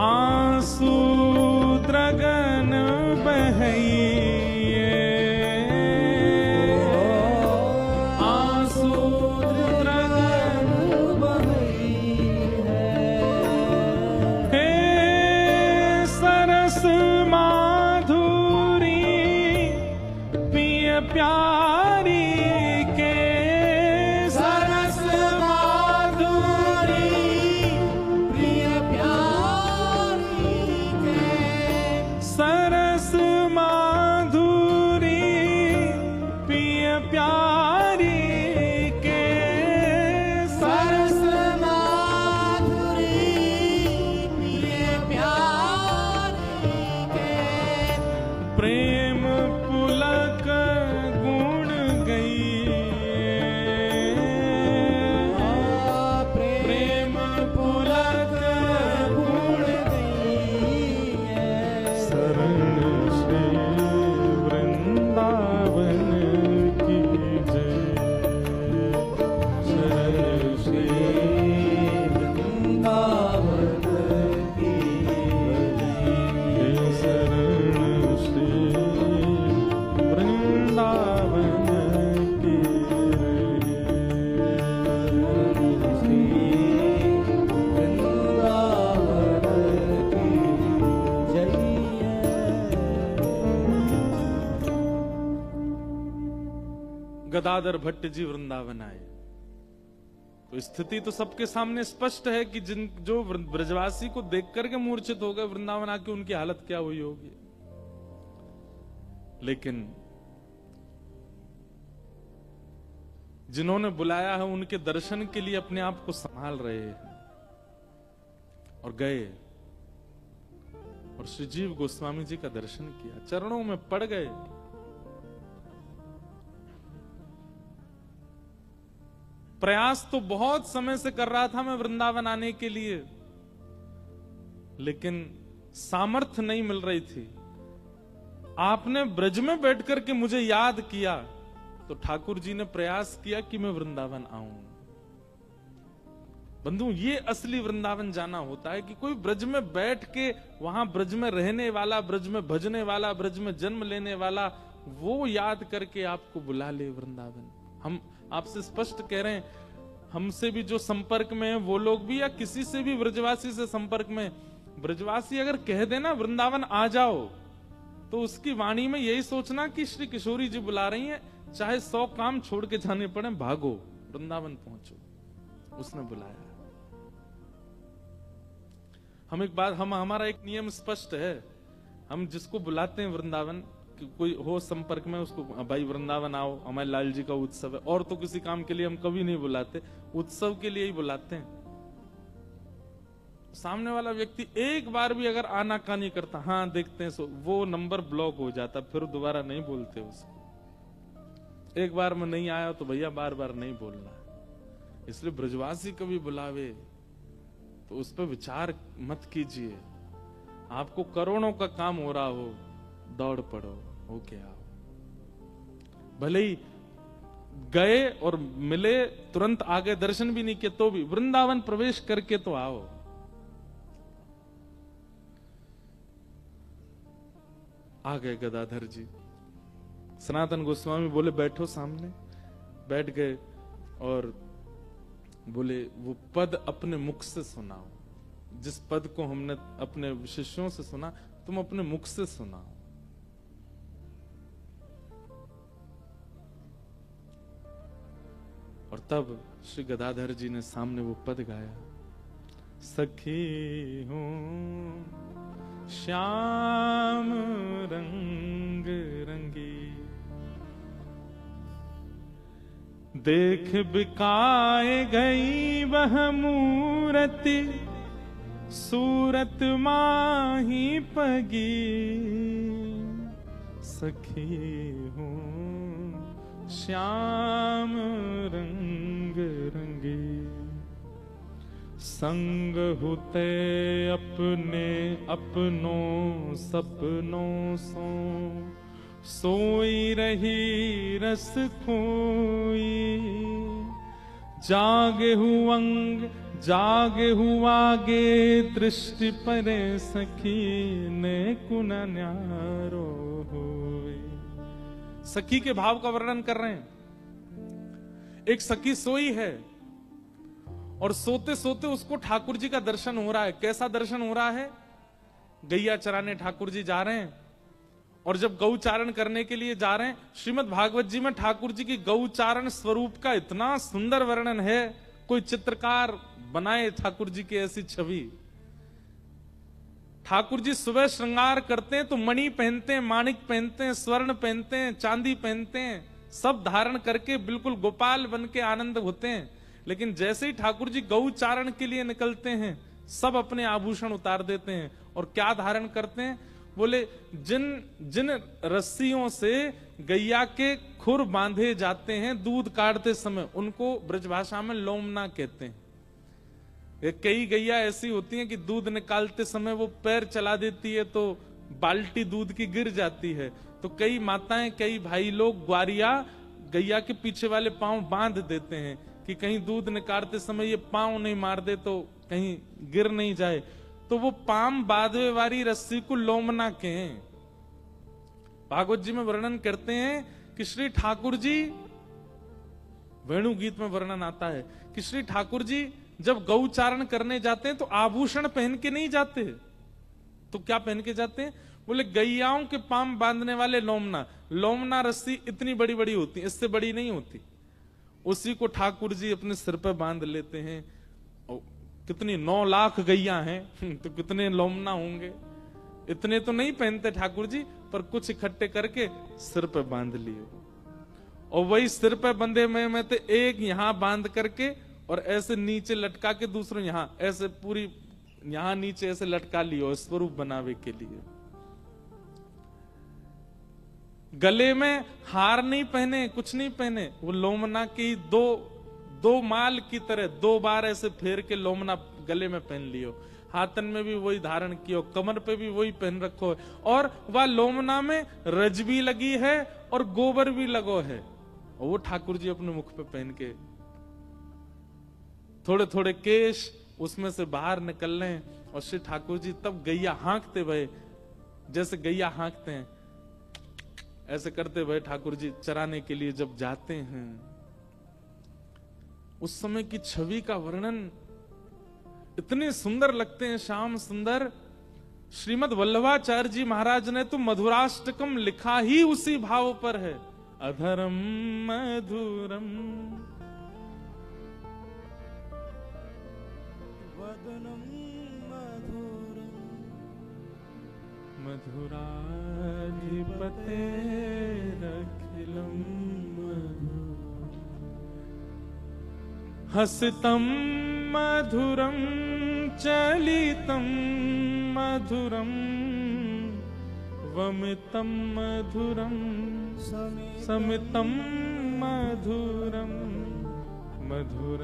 आंसू द्रगन गदाधर भट्ट जी वृंदावन आए। तो स्थिति तो सबके सामने स्पष्ट है कि जो ब्रजवासी को देख करके मूर्छित हो गए, वृंदावन आके उनकी हालत क्या हुई होगी। लेकिन जिन्होंने बुलाया है उनके दर्शन के लिए अपने आप को संभाल रहे हैं और गए और श्री जीव गोस्वामी जी का दर्शन किया, चरणों में पड़ गए। प्रयास तो बहुत समय से कर रहा था मैं वृंदावन आने के लिए, लेकिन सामर्थ्य नहीं मिल रही थी। आपने ब्रज में बैठ करके मुझे याद किया तो ठाकुर जी ने प्रयास किया कि मैं वृंदावन आऊं। बंधु, ये असली वृंदावन जाना होता है कि कोई ब्रज में बैठ के वहां ब्रज में रहने वाला, ब्रज में भजने वाला, ब्रज में जन्म लेने वाला, वो याद करके आपको बुला ले वृंदावन। हम आपसे स्पष्ट कह रहे हैं, हमसे भी जो संपर्क में है वो लोग भी, या किसी से भी ब्रजवासी से संपर्क में, ब्रजवासी अगर कह देना वृंदावन आ जाओ, तो उसकी वाणी में यही सोचना कि श्री किशोरी जी बुला रही हैं, चाहे 100 काम छोड़ के जाने पड़े, भागो वृंदावन पहुंचो। उसने बुलाया। हमारा एक नियम स्पष्ट है, हम जिसको बुलाते हैं वृंदावन, कोई हो संपर्क में, उसको भाई वृंदावन आओ, हमारे लाल जी का उत्सव है। और तो किसी काम के लिए हम कभी नहीं बुलाते, उत्सव के लिए ही बुलाते हैं। सामने वाला व्यक्ति एक बार भी अगर आनाकानी करता, हाँ देखते हैं, सो वो नंबर ब्लॉक हो जाता, फिर दोबारा नहीं बोलते उसको। एक बार में नहीं आया तो भैया बार बार नहीं बोलना। इसलिए ब्रजवासी कभी बुलावे तो उस पर विचार मत कीजिए। आपको करोड़ों का काम हो रहा हो, दौड़ पड़ो, होके आओ। भले ही गए और मिले, तुरंत आगे दर्शन भी नहीं किए, तो भी वृंदावन प्रवेश करके तो आओ। आ गए गदाधर जी। सनातन गोस्वामी बोले बैठो सामने। बैठ गए और बोले वो पद अपने मुख से सुनाओ, जिस पद को हमने अपने शिष्यों से सुना, तुम अपने मुख से सुनाओ। और तब श्री गदाधर जी ने सामने वो पद गाया, सखी हूं श्याम रंग रंगी, देख बिकाए गई वह मूरति, सूरत माही पगी। सखी हूं श्याम रंग रंगी, संग होते अपने अपनों सपनों सो, सोई रही रस खोई। जागे अंग जागे आगे, दृष्टि परे सखी ने कुन न्यारो होए। सखी के भाव का वर्णन कर रहे हैं। एक सखी सोई है और सोते सोते उसको ठाकुर जी का दर्शन हो रहा है। कैसा दर्शन हो रहा है? गैया चराने ठाकुर जी जा रहे हैं, और जब गौचारण करने के लिए जा रहे हैं, श्रीमद् भागवत जी में ठाकुर जी की गौचारण स्वरूप का इतना सुंदर वर्णन है, कोई चित्रकार बनाए ठाकुर जी की ऐसी छवि। ठाकुर जी सुबह श्रृंगार करते हैं तो मणि पहनते हैं, माणिक पहनते हैं, स्वर्ण पहनते हैं, चांदी पहनते हैं, सब धारण करके बिल्कुल गोपाल बन के आनंद होते हैं। लेकिन जैसे ही ठाकुर जी गौचारण के लिए निकलते हैं, सब अपने आभूषण उतार देते हैं और क्या धारण करते हैं? बोले जिन जिन रस्सियों से गैया के खुर बांधे जाते हैं दूध काटते समय, उनको ब्रजभाषा में लोमना कहते हैं। कई गैया ऐसी होती हैं कि दूध निकालते समय वो पैर चला देती है तो बाल्टी दूध की गिर जाती है, तो कई माताएं, कई भाई लोग ग्वारिया गैया के पीछे वाले पांव बांध देते हैं कि कहीं दूध निकालते समय ये पांव नहीं मार दे तो कहीं गिर नहीं जाए। तो वो पाम बांधे वाली रस्सी को लोमना कहें। भागवत जी में वर्णन करते हैं कि श्री ठाकुर जी, वेणु गीत में वर्णन आता है कि श्री ठाकुर जी जब गौचारण करने जाते हैं तो आभूषण पहन के नहीं जाते। तो क्या पहन के जाते हैं? बोले गैयाओं के पाम बांधने वाले लोमना, लोमना रस्सी इतनी बड़ी बड़ी होती, इससे बड़ी नहीं होती, उसी को ठाकुर जी अपने सिर पर बांध लेते हैं। और कितनी 9 लाख गैया हैं तो कितने लोमना होंगे, इतने तो नहीं पहनते ठाकुर जी, पर कुछ इकट्ठे करके सिर पे बांध लिए। और वही सिर पे बंधे में तो एक यहां बांध करके और ऐसे नीचे लटका के दूसरों यहां ऐसे पूरी यहां नीचे ऐसे लटका लियो स्वरूप बनावे के लिए। गले में हार नहीं पहने, कुछ नहीं पहने, वो लोमना की दो माल की तरह 2 बार ऐसे फेर के लोमना गले में पहन लियो, हाथन में भी वही धारण कियो, कमर पे भी वही पहन रखो है। और वह लोमना में रज भी लगी है और गोबर भी लगो है, और वो ठाकुर जी अपने मुख पे पहन के थोड़े थोड़े केश उसमें से बाहर निकल रहे हैं। और श्री ठाकुर जी तब गैया हाँकते भये, जैसे गैया हाँकते हैं ऐसे करते भये ठाकुर जी चराने के लिए जब जाते हैं। उस समय की छवि का वर्णन इतने सुंदर लगते हैं, श्याम सुंदर। श्रीमद् वल्लभाचार्य जी महाराज ने तो मधुराष्टकम लिखा ही उसी भाव पर है, अधरम मधुरम वदनम मधुरम मधुराधिपतेरखिलम हसितम मधुरम चलितम मधुरम वमितम मधुरम समितम मधुरम मधुराधिपते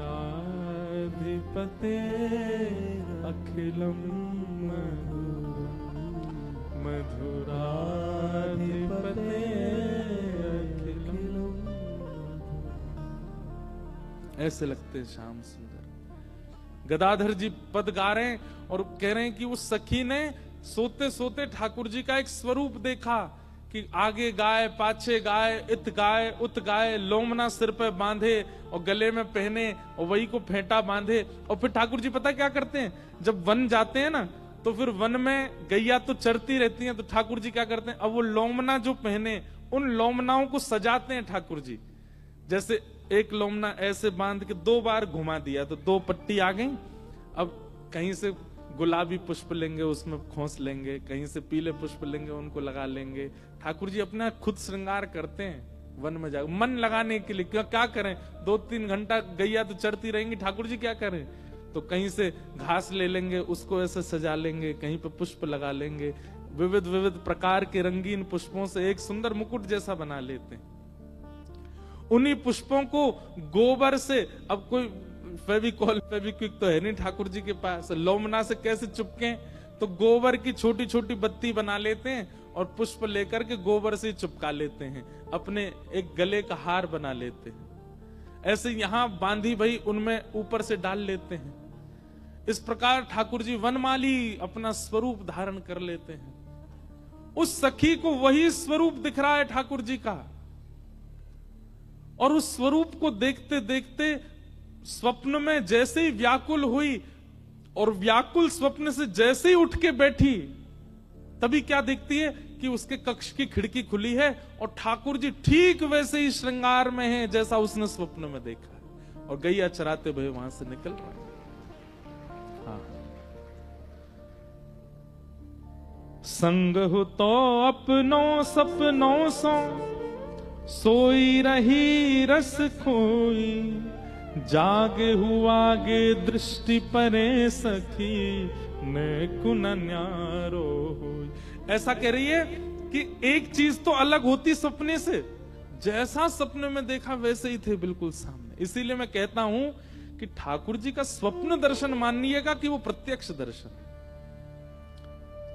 अखिलम मधुराधिपते अखिलम। ऐसे लगते हैं श्याम सुंदर। गदाधर जी पद गा रहे हैं और कह रहे हैं कि उस सखी ने सोते सोते ठाकुर जी का एक स्वरूप देखा कि आगे गाय, पाछे गाय, इत गाय, उत गाय, लोमना सिर पे बांधे और गले में पहने और वही को फेंटा बांधे। और फिर ठाकुर जी पता क्या करते हैं, जब वन जाते हैं ना तो फिर वन में गैया तो चरती रहती हैं, तो ठाकुर जी क्या करते हैं, अब वो लोमना जो पहने उन लोमनाओं को सजाते हैं ठाकुर जी। जैसे एक लोमना ऐसे बांध के 2 बार घुमा दिया तो 2 पट्टी आ गई। अब कहीं से गुलाबी पुष्प लेंगे उसमें खोस लेंगे, कहीं से पीले पुष्प लेंगे उनको लगा लेंगे। ठाकुर जी अपना खुद श्रृंगार करते हैं वन में जाकर मन लगाने के लिए। क्या करें, 2-3 घंटा गैया तो चरती रहेंगी, ठाकुर जी क्या करें, तो कहीं से घास ले लेंगे उसको ऐसे सजा लेंगे, कहीं पे पुष्प लगा लेंगे, विविध विविध प्रकार के रंगीन पुष्पों से एक सुंदर मुकुट जैसा बना लेते हैं। उन्हीं पुष्पों को गोबर से, अब कोई फेविकॉल फेविक्विक तो है नहीं ठाकुर जी के पास, लोमना से कैसे चिपके, तो गोबर की छोटी छोटी बत्ती बना लेते हैं और पुष्प लेकर के गोबर से चिपका लेते हैं, अपने एक गले का हार बना लेते हैं। ऐसे यहां बांधी भई उनमें ऊपर से डाल लेते हैं। इस प्रकार ठाकुर जी वनमाली अपना स्वरूप धारण कर लेते हैं। उस सखी को वही स्वरूप दिख रहा है ठाकुर जी का, और उस स्वरूप को देखते देखते स्वप्न में जैसे ही व्याकुल हुई और व्याकुल स्वप्न से जैसे ही उठ के बैठी, तभी क्या देखती है कि उसके कक्ष की खिड़की खुली है और ठाकुर जी ठीक वैसे ही श्रृंगार में हैं जैसा उसने स्वप्न में देखा है, और गैया चराते हुए वहां से निकल रहे हैं। हाँ। संग हो तो अपनों सपनों सो सोई रही रस खोई, जागे हुआ गे दृष्टि परे सखी ने कुन न्यारो होई। ऐसा कह रही है कि एक चीज तो अलग होती सपने से, जैसा सपने में देखा वैसे ही थे बिल्कुल सामने। इसीलिए मैं कहता हूं कि ठाकुर जी का स्वप्न दर्शन मानिएगा कि वो प्रत्यक्ष दर्शन।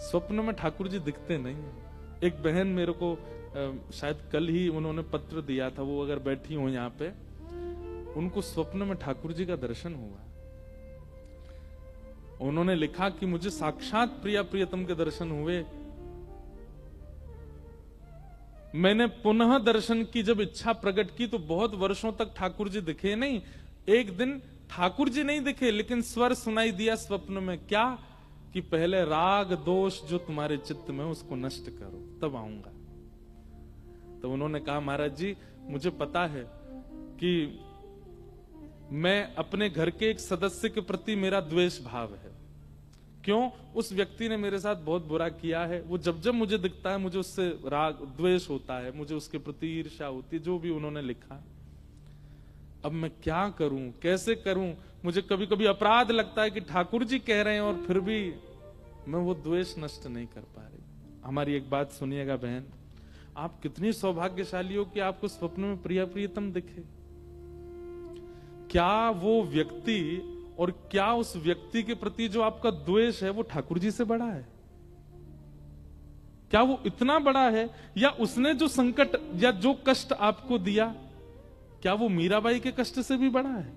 स्वप्न में ठाकुर जी दिखते नहीं। एक बहन मेरे को शायद कल ही उन्होंने पत्र दिया था, वो अगर बैठी हो यहाँ पे, उनको स्वप्न में ठाकुर जी का दर्शन हुआ। उन्होंने लिखा कि मुझे साक्षात प्रिया प्रियतम के दर्शन हुए। मैंने पुनः दर्शन की जब इच्छा प्रकट की तो बहुत वर्षों तक ठाकुर जी दिखे नहीं। एक दिन ठाकुर जी नहीं दिखे, लेकिन स्वर सुनाई दिया स्वप्न में, क्या कि पहले राग दोष जो तुम्हारे चित्त में उसको नष्ट करो, तब आऊंगा। तो उन्होंने कहा, महाराज जी मुझे पता है कि मैं अपने घर के एक सदस्य के प्रति मेरा द्वेष भाव है। क्यों? उस व्यक्ति ने मेरे साथ बहुत बुरा किया है। वो जब जब मुझे दिखता है मुझे उससे राग द्वेष होता है, मुझे उसके प्रति ईर्ष्या होती है, जो भी उन्होंने लिखा। अब मैं क्या करूं, कैसे करूं? मुझे कभी कभी अपराध लगता है कि ठाकुर जी कह रहे हैं और फिर भी मैं वो द्वेष नष्ट नहीं कर पा रही। हमारी एक बात सुनिएगा बहन, आप कितनी सौभाग्यशाली हो कि आपको स्वप्न में प्रिया प्रियतम दिखे। क्या वो व्यक्ति और क्या उस व्यक्ति के प्रति जो आपका द्वेष है वो ठाकुर जी से बड़ा है? क्या वो इतना बड़ा है? या उसने जो संकट या जो कष्ट आपको दिया, क्या वो मीराबाई के कष्ट से भी बड़ा है?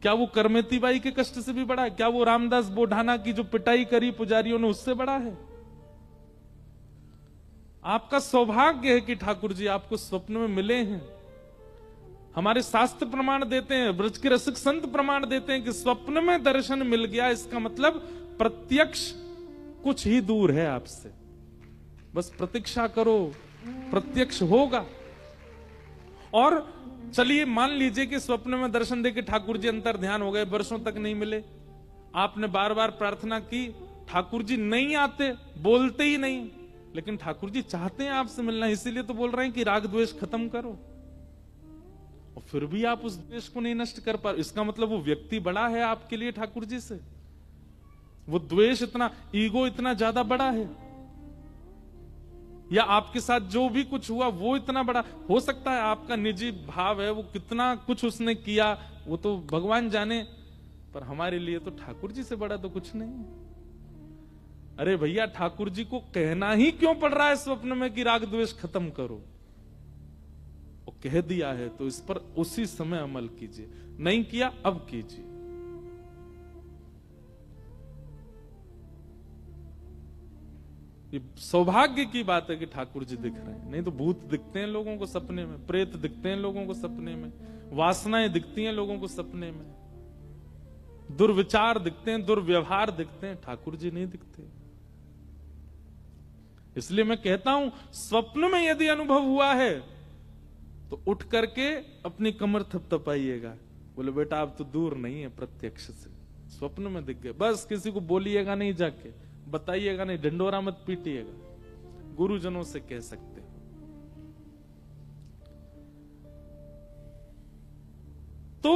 क्या वो करमेती बाई के कष्ट से भी बड़ा है? क्या वो रामदास बोढ़ाना की जो पिटाई करी पुजारियों ने उससे बड़ा है? आपका सौभाग्य है कि ठाकुर जी आपको स्वप्न में मिले हैं। हमारे शास्त्र प्रमाण देते हैं, ब्रज के रसिक संत प्रमाण देते हैं कि स्वप्न में दर्शन मिल गया, इसका मतलब प्रत्यक्ष कुछ ही दूर है आपसे। बस प्रतीक्षा करो, प्रत्यक्ष होगा। और चलिए मान लीजिए कि स्वप्न में दर्शन देके ठाकुर जी अंतर ध्यान हो गए, वर्षों तक नहीं मिले, आपने बार बार प्रार्थना की, ठाकुर जी नहीं आते, बोलते ही नहीं, लेकिन ठाकुर जी चाहते हैं आपसे मिलना, इसीलिए तो बोल रहे हैं कि राग द्वेष खत्म करो, और फिर भी आप उस द्वेष को नहीं नष्ट कर पा रहे। इसका मतलब वो व्यक्ति बड़ा है आपके लिए ठाकुर जी से, वो द्वेष इतना, ईगो इतना ज्यादा बड़ा है, या आपके साथ जो भी कुछ हुआ वो इतना बड़ा हो सकता है। आपका निजी भाव है, वो कितना कुछ उसने किया वो तो भगवान जाने, पर हमारे लिए तो ठाकुर जी से बड़ा तो कुछ नहीं है। अरे भैया, ठाकुर जी को कहना ही क्यों पड़ रहा है स्वप्न में कि राग द्वेष खत्म करो? वो कह दिया है तो इस पर उसी समय अमल कीजिए, नहीं किया अब कीजिए। ये सौभाग्य की बात है कि ठाकुर जी दिख रहे हैं, नहीं तो भूत दिखते हैं लोगों को सपने में, प्रेत दिखते हैं लोगों को सपने में, वासनाएं दिखती हैं लोगों को सपने में, दुर्विचार दिखते हैं, दुर्व्यवहार दिखते हैं, ठाकुर जी नहीं दिखते। इसलिए मैं कहता हूं, स्वप्न में यदि अनुभव हुआ है तो उठ करके अपनी कमर थपथपाइएगा, बोले बेटा अब तो दूर नहीं है प्रत्यक्ष से, स्वप्न में दिख गए। बस किसी को बोलिएगा नहीं, जाके बताइएगा नहीं, ढिंडोरा मत पीटिएगा, गुरुजनों से कह सकते हो। तो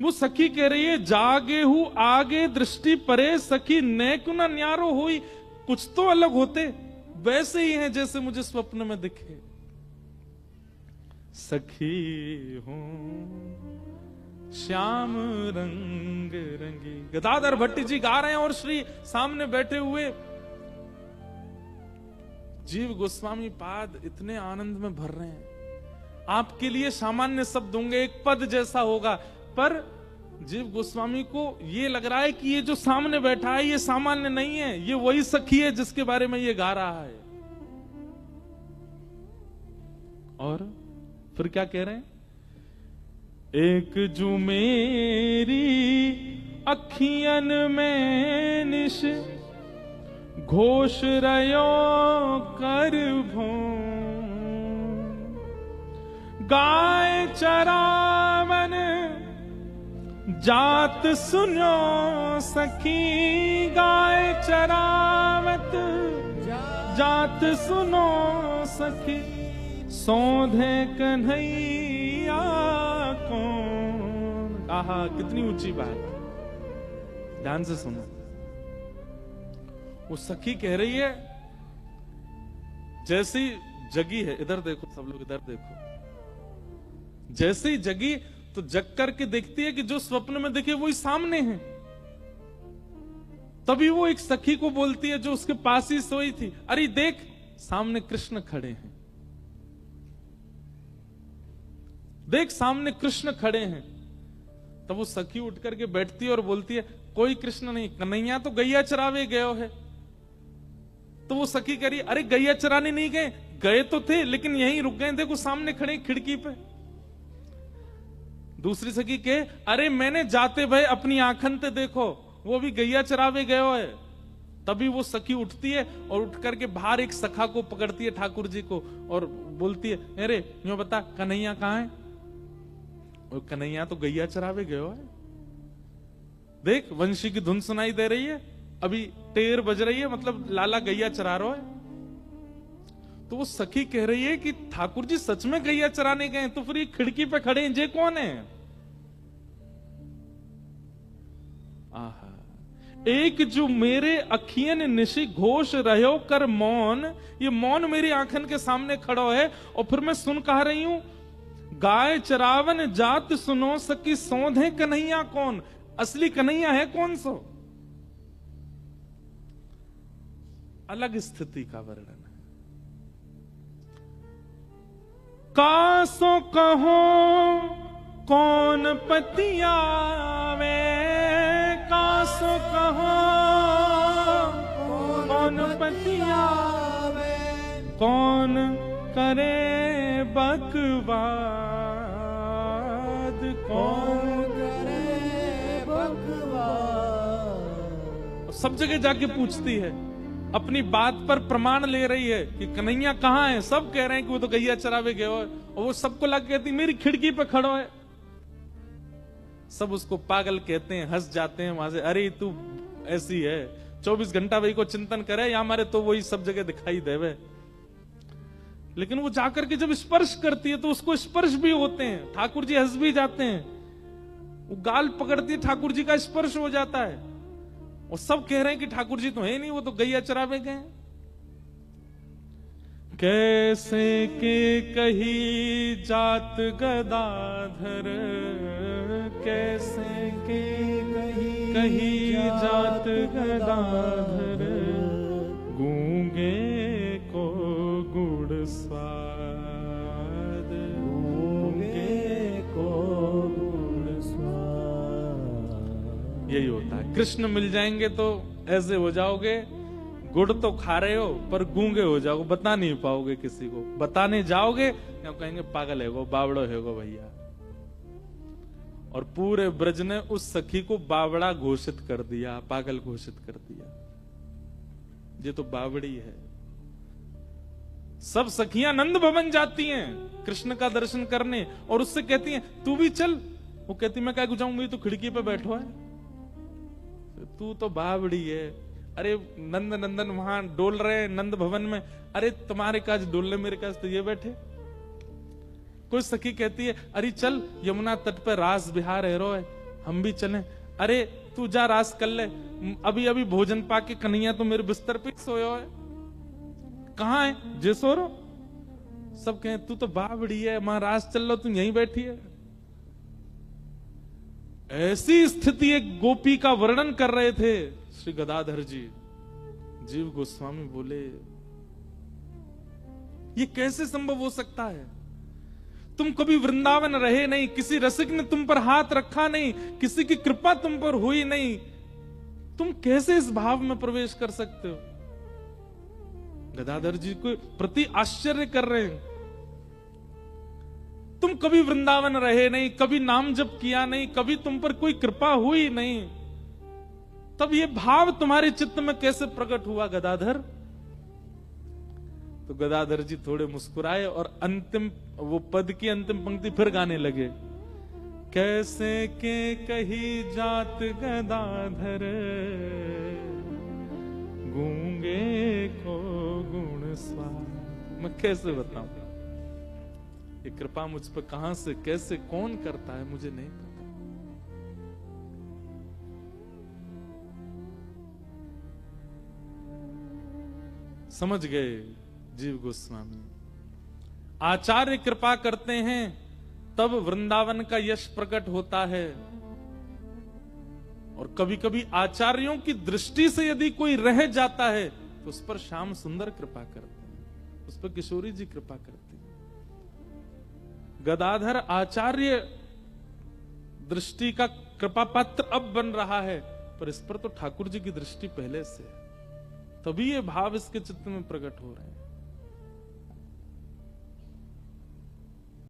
वो सखी कह रही है, जागे हूं आगे दृष्टि परे सखी नेक न न्यारो हुई। कुछ तो अलग होते, वैसे ही हैं जैसे मुझे स्वप्न में दिखे। सखी हूं श्याम रंग रंगी, गदाधर भट्टी जी गा रहे हैं और श्री सामने बैठे हुए जीव गोस्वामी पाद इतने आनंद में भर रहे हैं। आपके लिए सामान्य शब्द होंगे, एक पद जैसा होगा, पर जीव गोस्वामी को ये लग रहा है कि ये जो सामने बैठा है ये सामान्य नहीं है, ये वही सखी है जिसके बारे में ये गा रहा है। और फिर क्या कह रहे हैं? एक जू मेरी अखियन में निश घोष रयो कर भो, गाय चरावन जात सुनो सखी, गाय चरावत जात सुनो सखी, सौंधे कन्हैया कौन। आहा, कितनी ऊंची बात, ध्यान से सुनो। वो सखी कह रही है, जैसी जगी है, इधर देखो सब लोग, इधर देखो, जैसे ही जगी तो जग करके देखती है कि जो स्वप्न में देखे वही सामने है। तभी वो एक सखी को बोलती है जो उसके पास ही सोई थी, अरे देख सामने कृष्ण खड़े हैं, देख सामने कृष्ण खड़े हैं। तब वो सखी उठ करके बैठती है और बोलती है, कोई कृष्ण नहीं, कन्हैया तो गैया चरावे गए है। तो वो सखी कह रही, अरे गैया चराने नहीं गए, गए तो थे लेकिन यहीं रुक गए, देखो सामने खड़े खिड़की पे। दूसरी सखी कहे, अरे मैंने जाते भय अपनी आंखन ते देखो, वो भी गैया चरावे गयो है। तभी वो सखी उठती है और उठ करके बाहर एक सखा को पकड़ती है ठाकुर जी को और बोलती है, अरे यूं बता कन्हैया कहाँ है? और कन्हैया तो गैया चरावे गयो है। देख वंशी की धुन सुनाई दे रही है, अभी टेर बज रही है, मतलब लाला गैया चरा रहा है। तो वो सखी कह रही है कि ठाकुर जी सच में गैया चराने गए, तो फिर ये खिड़की पे खड़े हैं, जे कौन है? आहा, एक जो मेरे अखियन निशी घोष रहो कर मौन, ये मौन मेरी आंखन के सामने खड़ो है और फिर मैं सुन कह रही हूं, गाय चरावन जात सुनो सकी सौंधे कन्हैया कौन? असली कन्हैया है कौन सो? अलग स्थिति का वर्णन है। कासो कहो कौन पतियावे, कासो कहो कौन पतियावे, कौन करे बकवाद, कौन करे बकवाद। सब जगह जाके पूछती है, अपनी बात पर प्रमाण ले रही है कि कन्हैया कहाँ है। सब कह रहे हैं कि वो तो गैया चरावे गए हो, और वो सबको लग कहती मेरी खिड़की पे खड़ो है। सब उसको पागल कहते हैं, हंस जाते हैं वहां से, अरे तू ऐसी है, 24 घंटा वही को चिंतन करे या हमारे तो वही सब जगह दिखाई देवे। लेकिन वो जाकर के जब स्पर्श करती है तो उसको स्पर्श भी होते हैं, ठाकुर जी हंस भी जाते हैं। वो गाल पकड़ती है, ठाकुर जी का स्पर्श हो जाता है, और सब कह रहे हैं कि ठाकुर जी तो है नहीं, वो तो गैया चरावे गए। कैसे के कही जात गदाधर, कैसे के कही जात गदाधर, गूंगे को गुड़ स्वाद, गूंगे को गुड़ स्वाद। यही होता है, कृष्ण मिल जाएंगे तो ऐसे हो जाओगे, गुड़ तो खा रहे हो पर गूंगे हो जाओगे, बता नहीं पाओगे किसी को। बताने जाओगे या कहेंगे पागल है वो, बावड़ो है वो भैया। और पूरे ब्रज ने उस सखी को बावड़ा घोषित कर दिया, पागल घोषित कर दिया, ये तो बावड़ी है। सब सखियां नंद भवन जाती हैं कृष्ण का दर्शन करने, और उससे कहती हैं तू भी चल। वो कहती मैं क्या जाऊंगी, तो खिड़की पे बैठो है, तू तो बावड़ी है। अरे नंद नंदन वहां डोल रहे हैं नंद भवन में, अरे तुम्हारे काज डोलने, मेरे काज तो ये बैठे। कोई सखी कहती है अरे चल यमुना तट पर रास बिहार है रो है, हम भी चलें। अरे तू जा रास कर ले, अभी अभी भोजन पाके कन्हैया तो मेरे बिस्तर पे सोयो है। कहाँ है? जे सो रो। सब कहें तू तो बावड़ी है, वहां रास चल लो, तू यहीं बैठी है। ऐसी स्थिति एक गोपी का वर्णन कर रहे थे श्री गदाधर जी। जीव गोस्वामी बोले ये कैसे संभव हो सकता है? तुम कभी वृंदावन रहे नहीं, किसी रसिक ने तुम पर हाथ रखा नहीं, किसी की कृपा तुम पर हुई नहीं, तुम कैसे इस भाव में प्रवेश कर सकते हो? गदाधर जी को प्रति आश्चर्य कर रहे हैं। तुम कभी वृंदावन रहे नहीं, कभी नाम जप किया नहीं, कभी तुम पर कोई कृपा हुई नहीं, तब ये भाव तुम्हारे चित्त में कैसे प्रकट हुआ गदाधर? तो गदाधर जी थोड़े मुस्कुराए और अंतिम वो पद की अंतिम पंक्ति फिर गाने लगे। कैसे के कही जात गदाधर, गूंगे को गुण स्वाद। मैं कैसे बताऊं ये कृपा मुझ पर कहां से कैसे कौन करता है, मुझे नहीं पता। समझ गए जीव गोस्वामी। आचार्य कृपा करते हैं तब वृंदावन का यश प्रकट होता है, और कभी कभी आचार्यों की दृष्टि से यदि कोई रह जाता है तो उस पर श्याम सुंदर कृपा करते हैं, उस पर किशोरी जी कृपा करती है। गदाधर आचार्य दृष्टि का कृपा पात्र अब बन रहा है, पर इस पर तो ठाकुर जी की दृष्टि पहले से है, तभी ये भाव इसके चित्त में प्रकट हो रहे हैं।